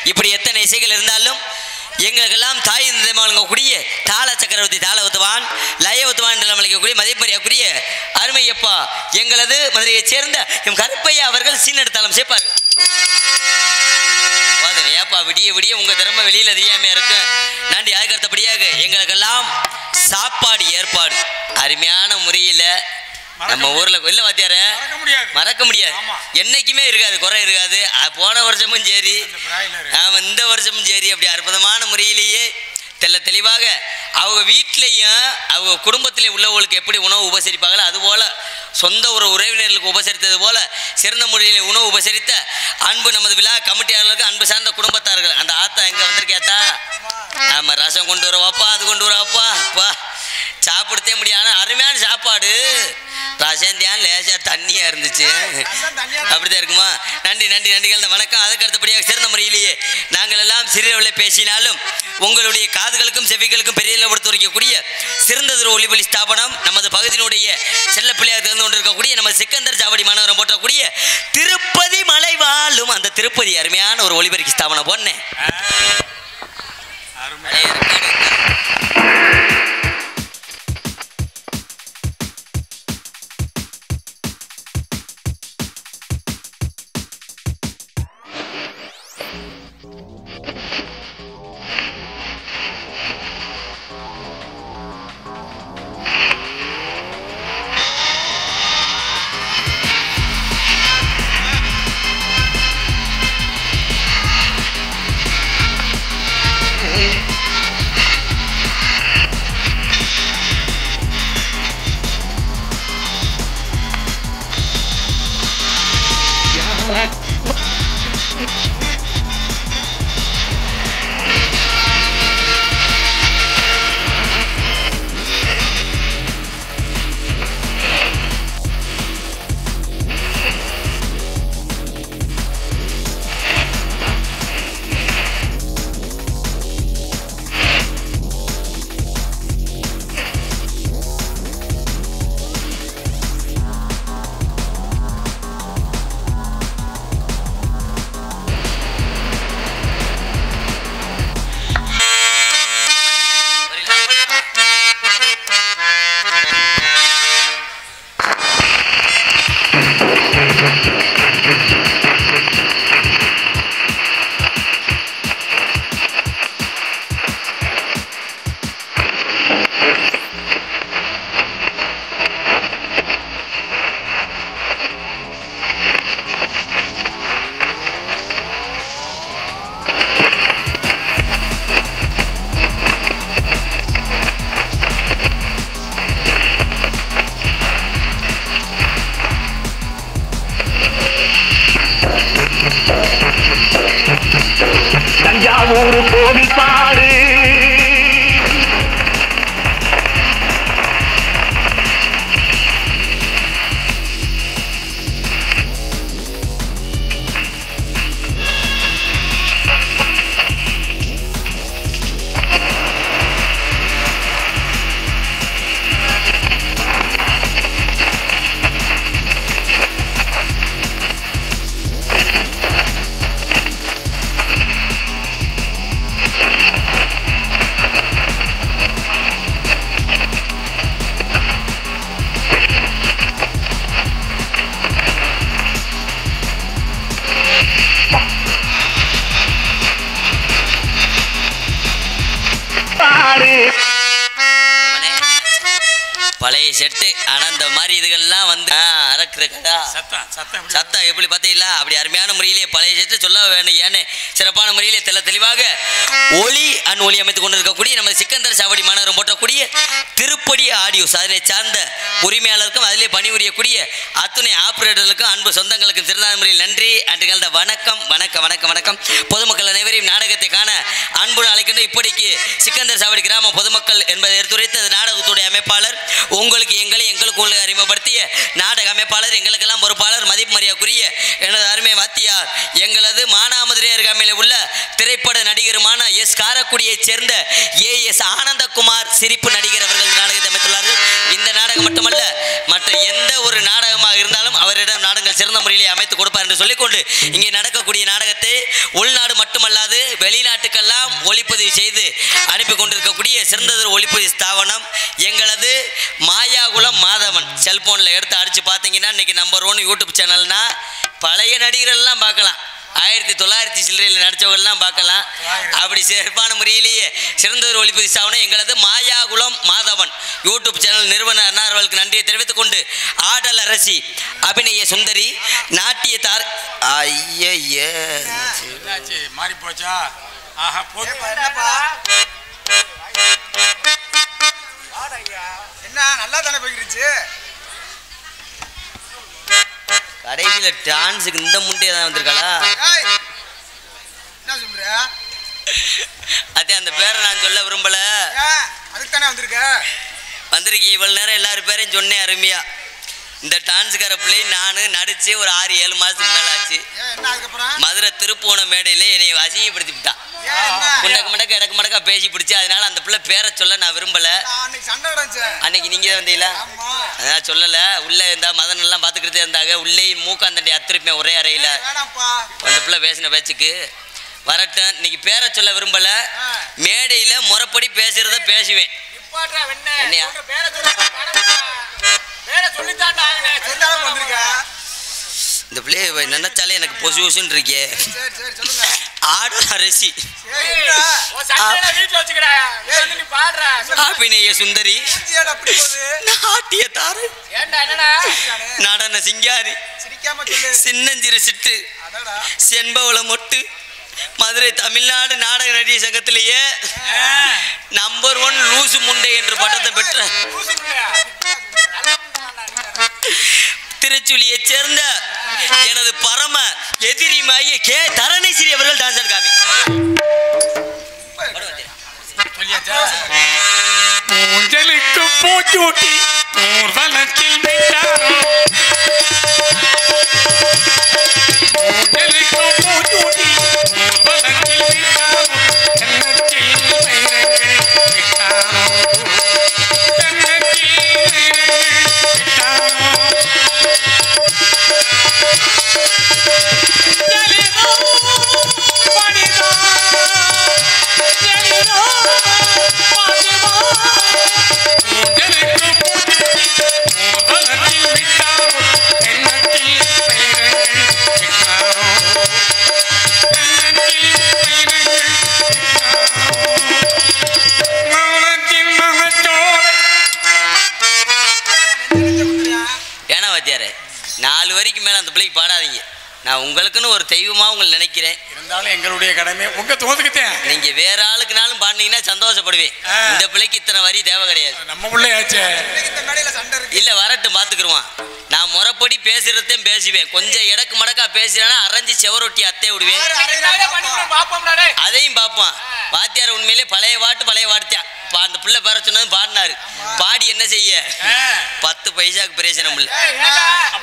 இப்படி எத்தனை இசைகள் இருந்தாலும் எங்களுக்கெல்லாம் தாய் வழங்கக்கூடிய தாள சக்கரவர்த்தி தாளவத்துவான் லயவத்துவான் என்று அழைக்கக்கூடிய மதிப்பறியக்கூடிய அருமையப்பா எங்களது மதுரையைச் சேர்ந்த எம் கருப்பையா அவர்கள் சீனெடுத்தாலும் சேர்ப்பார்கள். ஏப்பா விடிய விடிய உங்க திறமை வெளியில தெரியாம இருக்கு. நன்றி. அதுக்கடுத்தபடியாக எங்களுக்கெல்லாம் சாப்பாடு ஏற்பாடு அருமையான முறையில நம்ம ஊர்ல இல்ல வாத்தியார மறக்க முடியாது. என்னைக்குமே இருக்காது, குறை இருக்காது. போன வருஷமும் சரி இந்த வருஷமும் சரி அப்படி அற்புதமான முறையிலேயே தெளிவாக அவங்க வீட்டிலையும் அவங்க குடும்பத்திலே உள்ளவங்களுக்கு எப்படி உணவு உபசரிப்பாங்களோ அதுபோல சொந்த ஒரு உறவினர்களுக்கு உபசரித்தது போல சிறந்த முறையில் உணவு உபசரித்த அன்பு நமது விழா கமிட்டியாளர்களுக்கு அன்பு சார்ந்த குடும்பத்தார்கள். அந்த ஆத்தா எங்க வந்திருக்கேத்தா? ஆமா ரசம் கொண்டு வரவாப்பா, அது கொண்டு வரவாப்பா. அப்பா சாப்பிடுத்தே முடியாது. அருமையான சாப்பாடு. ரசந்தியான் லேசா தண்ணியா இருந்துச்சு. அப்படித்தான் இருக்குமா? நன்றி நன்றி நன்றிகள். வணக்கம். அதுக்கு அடுத்தபடியாக சிறந்த முறையிலேயே நாங்கள் எல்லாம் சிறியவர்களை பேசினாலும் உங்களுடைய காதுகளுக்கும் செவிகளுக்கும் பெரிய கொடுத்து வைக்கக்கூடிய சிறந்ததொரு ஒளிபலி ஸ்தாபனம் நமது பகுதியினுடைய செல்ல பிள்ளையாக திறந்து கொண்டிருக்கக்கூடிய நமது சிக்கந்தர் சாவடி மாநகரம் போற்றக்கூடிய திருப்பதி மலை வாழும் அந்த திருப்பதி அருமையான ஒரு ஒளிபலிக்கு ஸ்தாபனம் போனேன். தஞ்சாவூர் கோவில் பாடு பழைய செட்டு. ஆனால் இந்த மாதிரி இதுகள்லாம் வந்து அறக்குற கடா சத்தம் எப்படி பார்த்தீங்களா? அப்படி அருமையான முறையிலே பழைய செட்டு சொல்ல வேண்டும். ஏன்னு சிறப்பான முறையிலே தெளிவாக ஒளி ஒளி அமைத்துக் கொண்டிருக்கக்கூடிய நம்ம சிக்கந்தர் சாவடி மாநகரம் போட்டக்கூடிய திருப்படி ஆடியோஸ் அதனை சார்ந்த உரிமையாளருக்கும் அதிலே பணிபுரியக்கூடிய அத்துணை ஆபரேட்டர்களுக்கும் அன்பு சொந்தங்களுக்கும் திருநாள் முறையில் நன்றி அன்றுகள வணக்கம் வணக்கம் வணக்கம் வணக்கம். பொதுமக்கள் அனைவரையும் நாடகத்தை காண அன்புடன் அழைக்கின்ற இப்படிக்கு சிக்கந்தர் சாவடி கிராம பொதுமக்கள் என்பதை எடுத்துரைத்து அந்த நாடகத்துடைய அமைப்பாளர் உங்களுக்கு எங்களுக்கு அறிமுகப்படுத்திய நாடக அமைப்பாளர் எங்களுக்கெல்லாம் பொறுப்பாளர் மதிப்பு மரியாதைக்குரிய எனது அருமை வாத்தியார் எங்களது மானாமதுரை அருகாமையில் உள்ள திரைப்பட நடிகருமான எஸ் காரக்குடியைச் சேர்ந்த AS ஆனந்தகுமார் சிரிப்பு நடிகர் அவர்கள் நாடகத்தை அமைத்துள்ளார்கள். இந்த நாடகம் மட்டுமல்ல மற்ற எந்த ஒரு நாடகமாக இருந்தாலும் அவரிடம் நாடகங்கள் சிறந்த முறையிலே அமைத்துக் கொடுப்பார் என்று சொல்லிக்கொண்டு இங்கே நடக்கக்கூடிய நாடகத்தை உள்நாடு மட்டுமல்லாது வெளிநாட்டுக்கெல்லாம் ஒளிப்பதிவு செய்து அனுப்பி கொண்டிருக்கக்கூடிய சிறந்ததொரு ஒளிப்பதிவு ஸ்தாபனம் எங்களது மாயாகுளம் மாதவன். செல்போனில் எடுத்து அடித்து பார்த்தீங்கன்னா இன்றைக்கி நம்பர் 1 யூடியூப் சேனல்னா பழைய நடிகர்கள்லாம் பார்க்கலாம். 1900 சில்லறையில் நடித்தவர்கள்லாம் பார்க்கலாம். அப்படி சிறப்பான முறையிலேயே சிறந்ததொரு ஒளிப்பதிவு ஸ்தாபனம் எங்களது மாயாகுளம் மாதவன் யூடியூப் சேனல் நிறுவனர் அன்னார்களுக்கு நன்றியை தெரிவித்துக் கொண்டு ஆடல் அரசி அபிநய சுந்தரி நாட்டிய தார் ஐய மாறி போச்சா? ஆஹா என்ன நல்லா தானே போயிருச்சு. கடைசியில் டான்ஸுக்கு இந்த முண்டே தான் வந்திருக்காளா? என்ன சொல்ற? அதே அந்த பேரை நான் சொல்ல விரும்பல. அதுக்கு தானே வந்திருக்கீங்க இவ்வளவு நேரம் எல்லாரும் பேரையும் சொன்னேன் அருமையா. இந்த டான்ஸுக்கார பிள்ளை நான் நடிச்சு ஒரு 6-7 மாதத்துக்கு மேலே ஆச்சு. மதுரை திருப்போண மேடையில் என்னை அசிங்கப்படுத்தி விட்டான். முண்டக்கு மடக்க இடக்கு மடக்கா பேசி பிடிச்சி. அதனால அந்த பிள்ளை பேரை சொல்ல நான் விரும்பலை. அன்னைக்கு நீங்கள் வந்தீங்களா? அதான் சொல்லலை. உள்ளே இருந்தால் மதன் எல்லாம் பார்த்துக்கிட்டே இருந்தாங்க. உள்ளே மூக்காந்தண்டி அத்திருப்பேன் ஒரே அறையில். அந்த பிள்ளை பேசின பேச்சுக்கு வரட்டும். இன்னைக்கு பேரை சொல்ல விரும்பலை. மேடையில் முறைப்படி பேசுகிறத பேசுவேன். என்னையா இந்த பிள்ளைய நினைச்சாலே எனக்கு பொசு பொசுன்னு இருக்கே. ஆடல் அரசி அபிநய சுந்தரி நாட்டிய தாரு நடன சிங்காரி சின்னஞ்சிறு சிட்டு செண்பவள மொட்டு மதுரை தமிழ்நாடு நாடக நடிகர் சங்கத்திலேயே நம்பர் 1 லூசு முண்டை என்று பட்டத்தை பெற்ற திருச்சுலியைச் சேர்ந்த எனது பரம எதிரிமாகிய கே தரணேஸ்வரி அவர்கள் டான்ஸ் காமி. ஊஞ்சலுக்கு பூச்சூட்டி ஊர்வலத்தில் விட்டாரோ ஊஞ்சலுக்கு பூச்சூட்டி ஊர்வலத்தில் விட்டாரோ கண்ணத்தில் வைரங்கள் விட்டாரோ கண்ணத்தில் வைரங்கள் விட்டாரோ ஜலிதோ பணிதோ ஜலிதோ பாதிமா ஊஞ்சலுக்கு பூச்சூட்டி ஊர்வலத்தில் விட்டாரோ கண்ணத்தில் வைரங்கள் விட்டாரோ கண்ணத்தில் வைரங்கள் விட்டாரோ மௌனத்தின் மகத்தோடு ஏன்னா வாத்தியாரே 4 வரைக்கும் மேலே அந்த பிள்ளைக்கு பாடாதீங்க. நான் உங்களுக்குன்னு ஒரு தெய்வமாக உங்களை நினைக்கிறேன். இருந்தாலும் எங்களுடைய கடமை உங்க தோதுக்குத்தேன். நீங்கள் வேற ஆளுக்குனாலும் பாடினீங்கன்னா சந்தோஷப்படுவேன். இந்த பிள்ளைக்கு இத்தனை வரி தேவை கிடையாது. நம்ம பிள்ளையாச்சே. இல்லை வரட்டும் பார்த்துக்குருவான். நான் முறைப்படி பேசுறதையும் பேசுவேன். கொஞ்சம் இடக்கு மடக்கா பேசுறேன்னா அரைஞ்சி செவரொட்டி அத்தைய விடுவேன். அதையும் பார்ப்பான். வாத்தியார் உண்மையிலே பழைய வாட்டுத்தான். அந்த பிள்ளை பேர சொன்னது பாடினாரு. பாடி என்ன செய்ய 10 பைசாக்கு பிரயோஜனம் இல்லை.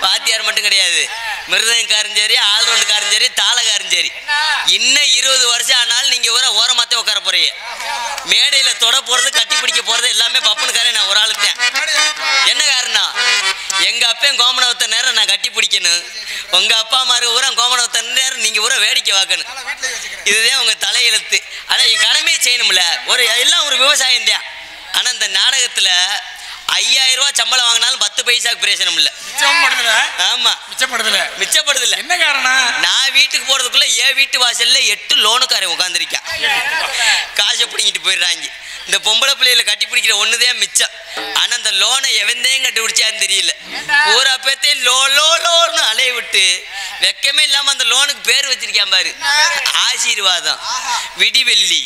வாத்தியார் மட்டும் கிடையாது, மிருதங்காரும் சரி, ஆல்ரவுண்டுக்காரும் சரி, தாளக்காரும் சரி. இன்னும் 20 வருஷம் ஆனாலும் நீங்க ஓரமாத்தே உட்கார போறீங்க. மேடையில தொட போறது, கட்டி பிடிக்க போறது எல்லாமே பப்புனுக்காரன் நான் ஒரு ஆளுத்தேன். என்ன காரணம்? எங்க அப்பன் கோமணவத்த நேரம் நான் கட்டி பிடிக்கணும், உங்க அப்பா மாரு ஊரா கோமணவத்த நேரம் நீங்க ஊரா வேடிக்கை பார்க்கணும். இதுதான் உங்க தலையெழுத்து. ஆனா என் கடமையை செய்யணும்ல. எல்லாம் ஒரு விவசாயம் தான். ஆனா இந்த நாடகத்துல 5000 ரூபாய் சம்பளம் வாங்கினாலும் 10 பைசாக்கு பிரயோஜனம் இல்ல. ஆமா, மிச்சப்படுதல. என்ன காரணம்? நான் வீட்டுக்கு போறதுக்குள்ள என் வீட்டு வாசல்ல 8 லோனுக்காரன் உட்காந்துருக்கான். காசை பிடிங்கிட்டு போயிடுறாங்க. இந்த பொம்பளை பிள்ளைகளை கட்டி பிடிக்கிற ஒண்ணுதான் மிச்சம். ஆனா அந்த லோனை எவன்தையும் கட்டி பிடிச்சான்னு தெரியல. ஊரா பேத்தே லோன்னு அலைய விட்டு வெக்கமே இல்லாம அந்த லோனுக்கு பேர் வச்சிருக்கான் பாரு. ஆசீர்வாதம், விடிவெள்ளி,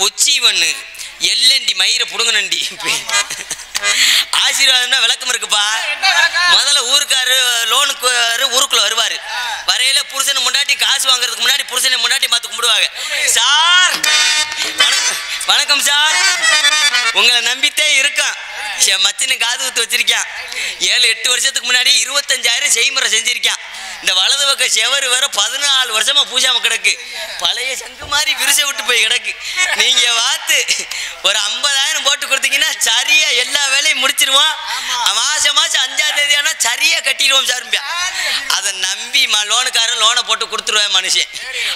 உச்சிவண்ணு, எல்லண்டி, மயிரை புடுங்க நண்டி. ஆசீர்வாதம்னா விளக்கம் இருக்குப்பா. முதல்ல ஊருக்காரு லோனுக்கு ஊருக்குள்ள வருவாரு. வரையில புருஷனை முன்னாடி காசு வாங்குறதுக்கு முன்னாடி புருஷனை முன்னாடி பார்த்து கும்பிடுவாங்க. சார் வணக்கம் சார், உங்களை நம்பித்தே இருக்கான். மச்சினை காது ஊத்து வச்சிருக்கான். 7-8 வருஷத்துக்கு முன்னாடி 25,000 செய்முறை செஞ்சிருக்கான். இந்த வலது பக்க செவரு வேற 14 வருஷமா பூஜாம கிடக்கு. பழைய சங்கு மாதிரி விரிச விட்டு போய் கிடக்கு. நீங்க பார்த்து ஒரு 50,000 போட்டு கொடுத்தீங்கன்னா சரியா எல்லா வேலையும் முடிச்சிருவோம். மாசம் 5ஆம் தேதி ஆனா சரியா கட்டிடுவோம் சார். அதை நம்பி லோனுக்காரன் லோனை போட்டு கொடுத்துருவேன் மனுஷன்.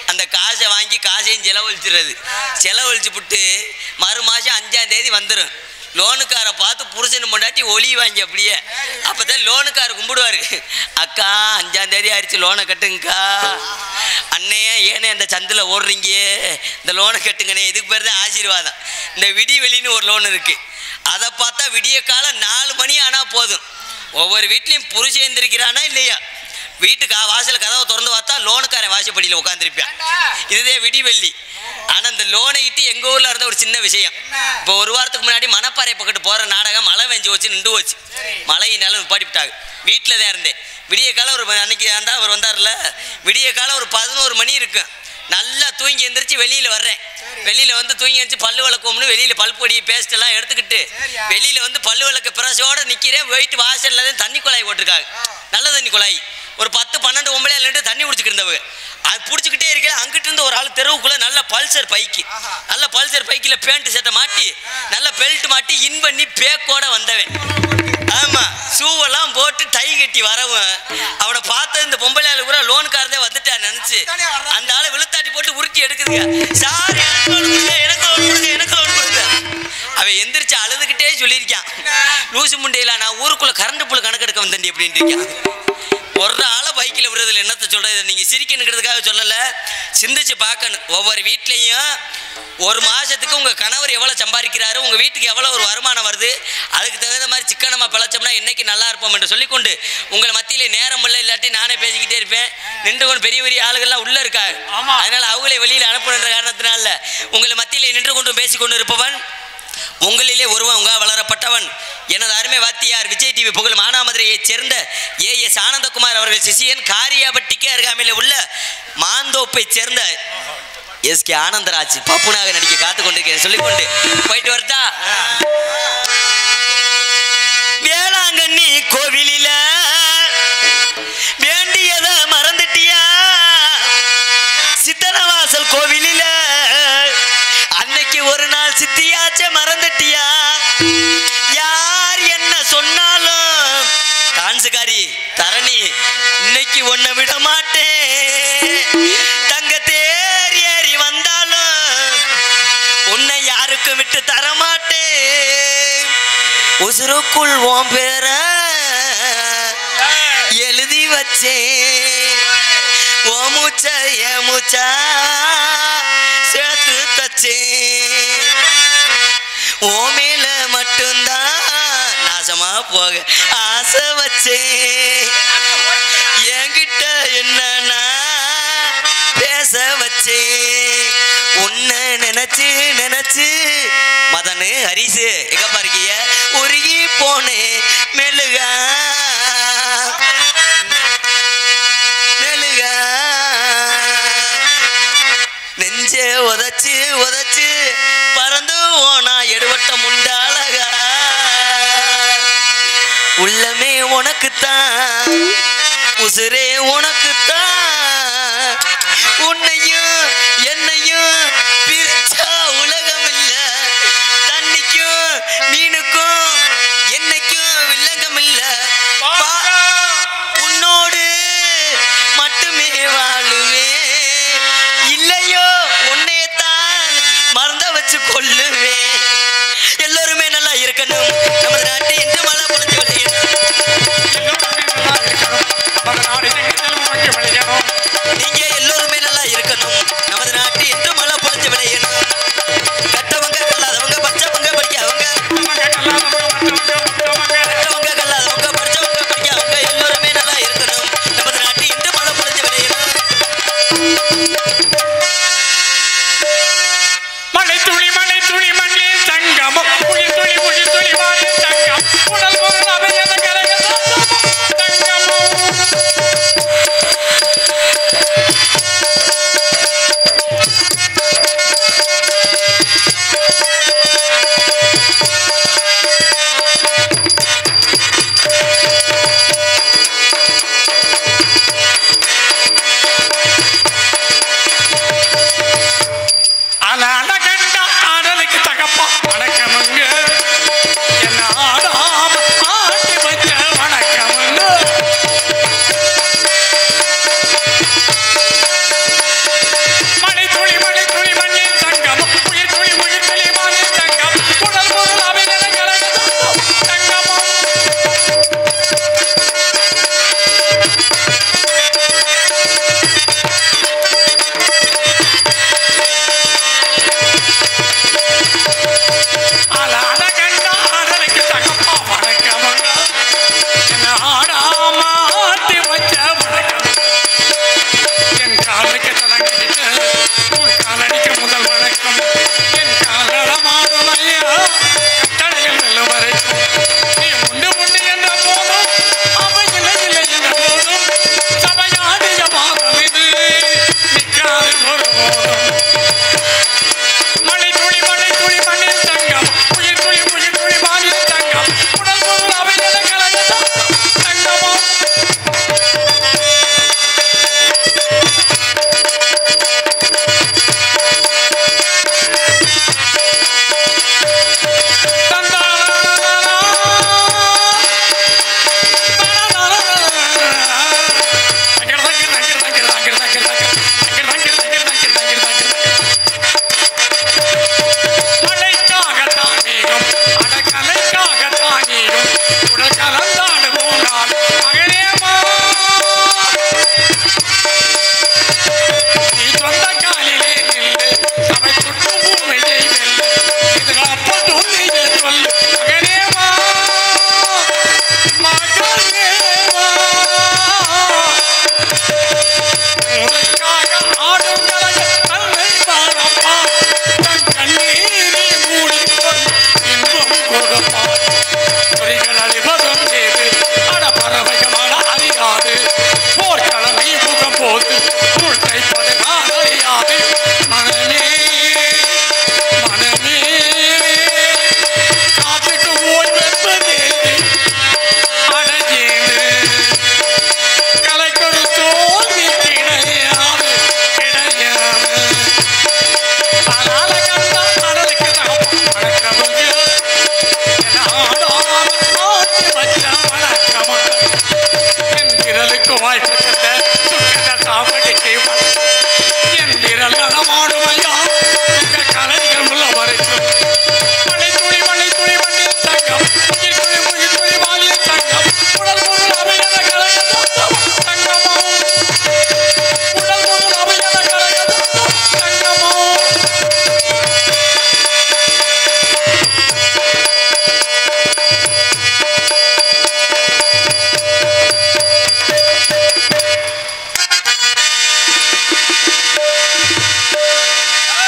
அந்த காசை வாங்கி காசையும் செலவழிச்சிடுறது. செலவழிச்சு விட்டு மறு மாசம் 5ஆம் தேதி வந்துடும். லோனுக்காரை பார்த்து புருஷனு முன்னாடி ஒலி வாங்கி அப்படியே. அப்பதான் லோனுக்கார கும்பிடுவாரு. அக்கா 5ஆம் தேதி ஆயிடுச்சு, லோனை கட்டுங்கக்கா. அண்ணே ஏனே அந்த சந்தில ஓடுறீங்க, இந்த லோனை கட்டுங்கண்ணே. இதுக்கு பேர் தான் ஆசீர்வாதம். இந்த விடிவெளின்னு ஒரு லோன் இருக்கு. அதை பார்த்தா விடிய காலம் 4 மணி ஆனா போதும். ஒவ்வொரு வீட்லையும் புருஷன் எந்திரிக்கிறானா இல்லையா, வீட்டுக்கு வாசல் கதவை திறந்து பார்த்தா லோனுக்காரன் வாசப்படியில் உட்காந்துருப்பான். இதுதே விடிவெள்ளி. ஆனால் இந்த லோனை இட்டு எங்கள் ஊரில் இருந்த ஒரு சின்ன விஷயம். இப்போ ஒரு வாரத்துக்கு முன்னாடி மணப்பாறை பக்கத்து போகிற நாடகம் மழை வெஞ்சு வச்சு நின்று வச்சு மழையினால நிப்பாட்டிவிட்டாங்க. வீட்டில் தான் இருந்தேன். விடிய காலம் ஒரு அன்னைக்கு அவர் வந்தார்ல, விடிய காலம் ஒரு 11 மணி இருக்கும். நல்லா தூங்கி எந்திரிச்சு வெளியில் வர்றேன். வெளியில் வந்து தூங்கி எழுந்துச்சு பல்லு விளக்கம்னு வெளியில் பல்பொடி பேஸ்ட் எல்லாம் எடுத்துக்கிட்டு வெளியில் வந்து பல்லு விளக்க பிரசோட நிற்கிறேன். போயிட்டு வாசல்ல தான் தண்ணி குழாய் போட்டிருக்காங்க, நல்ல தண்ணி குழாய். ஒரு 10-12 ஒம்பளையா நின்று தண்ணி பிடிச்சிக்கிட்டு இருந்தவங்க. அது பிடிச்சிக்கிட்டே இருக்கேன். அங்கிட்டு இருந்து ஒரு ஆள் தெருவுக்குள்ள நல்ல பல்சர் பைக்கு, நல்ல பல்சர் பைக்கில் பேண்ட் சட்டை மாட்டி நல்ல பெல்ட் மாட்டி இன் பண்ணி பேக்கோட வந்தவன். ஆமா, ஷூவெல்லாம் போட்டு டை கட்டி வரவன். அவனை பார்த்து இந்த பொம்பளையாளு கூட லோனுக்காரதே வந்துட்டா நினைச்சு அந்த ஆளை விழுத்தாட்டி போட்டு உருட்டி எடுக்குதுங்க. சார் எனக்கு லோன் கொடுங்க, எனக்கு லோன் கொடுங்க, எனக்கு லோன் கொடுங்க. அவன் எந்திரிச்சு அழுதுகிட்டே சொல்லியிருக்கான், லூசு முண்டையில நான் ஊருக்குள்ள கரண்ட் புல் கணக்கெடுக்க வந்தேன் அப்படின்ட்டு இருக்கான். ஒரு ஆளை பைக்கில் விடுறதுல என்னத்தை சொல்றது, நீங்க சிரிக்கணுங்கிறதுக்காக சொல்லல, சிந்திச்சு பார்க்கணும். ஒவ்வொரு வீட்லையும் ஒரு மாசத்துக்கு உங்க கணவர் எவ்வளவு சம்பாதிக்கிறாரு, உங்க வீட்டுக்கு எவ்வளவு ஒரு வருமானம் வருது, அதுக்கு தகுந்த மாதிரி சிக்கனமா பிழைச்சோம்னா என்னைக்கு நல்லா இருப்போம் என்று சொல்லிக்கொண்டு உங்களை மத்தியில நேரம் இல்லை, இல்லாட்டி நானே பேசிக்கிட்டே இருப்பேன். நின்று கொண்டு பெரிய பெரிய ஆளுகள்லாம் உள்ள இருக்காங்க. அதனால அவங்களே வெளியில அனுப்புகின்ற காரணத்தினால உங்களை மத்தியில நின்று கொண்டு பேசிக்கொண்டு இருப்பவன் உங்களிலே ஒருவன் உங்க வளரப்பட்டவன் எனது அருமை வாத்தியார் விஜய் டிவி புகழ் மானாமதுரையைச் சேர்ந்த ஏஎஸ் ஆனந்தகுமார் அவர்கள் சிசியன் காரியாபட்டிக்கு அருகாமையில் உள்ள மாந்தோப்பை சேர்ந்த எஸ்கே ஆனந்தராஜ் பப்புனாக நடிக்க காத்து கொண்டிருக்கிறேன் சொல்லிக்கொண்டு போயிட்டு வரட்டா. வேளாங்கண்ணி கோவிலில வேண்டியத மறந்துட்டியா, சித்தனவாசல் கோவிலில அன்னைக்கு ஒரு நாள் சித்தியாச்ச மறந்துட்டியா, யார் என்ன சொன்னாலும் டான்ஸுக்காரி தரணி இன்னைக்கு ஒன்ன விட மாட்டேன், தங்க தேர் ஏறி வந்தாலும் உன்னை யாருக்கும் விட்டு தரமாட்டேன், உசுருக்குள் ஓம் பேர எழுதி வச்சேன், ஓ மூச்ச ஏ மூச்சா சேர்த்து தச்சேன், ஓ மேல மட்டும்தான் நாசமா போக ஆசை வச்சேன், என்கிட்ட என்னன்னா பேச வச்சேன், உன்னை நினைச்சு நினைச்சு மதனு ஹரிசு எங்க பாருக்கிய உருகி போனேன் மெழுகா உதச்சு பறந்து ஓனா எடுவட்ட முண்டாளகா உள்ளமே உனக்குத்தான் உசுரே உனக்குத்தான் உன்னையும் என்னையும் பிரிச்சா உலகம் இல்ல தண்ணிக்கும் மீனுக்கும் என்னைக்கும் வில்லங்கம் இல்ல உன்னோடு மட்டுமே வாழுவேன் இல்லையோ உன்னையத்தான் மறந்த வச்சு கொள்ளுவேன் எல்லோருமே நல்லா இருக்கணும்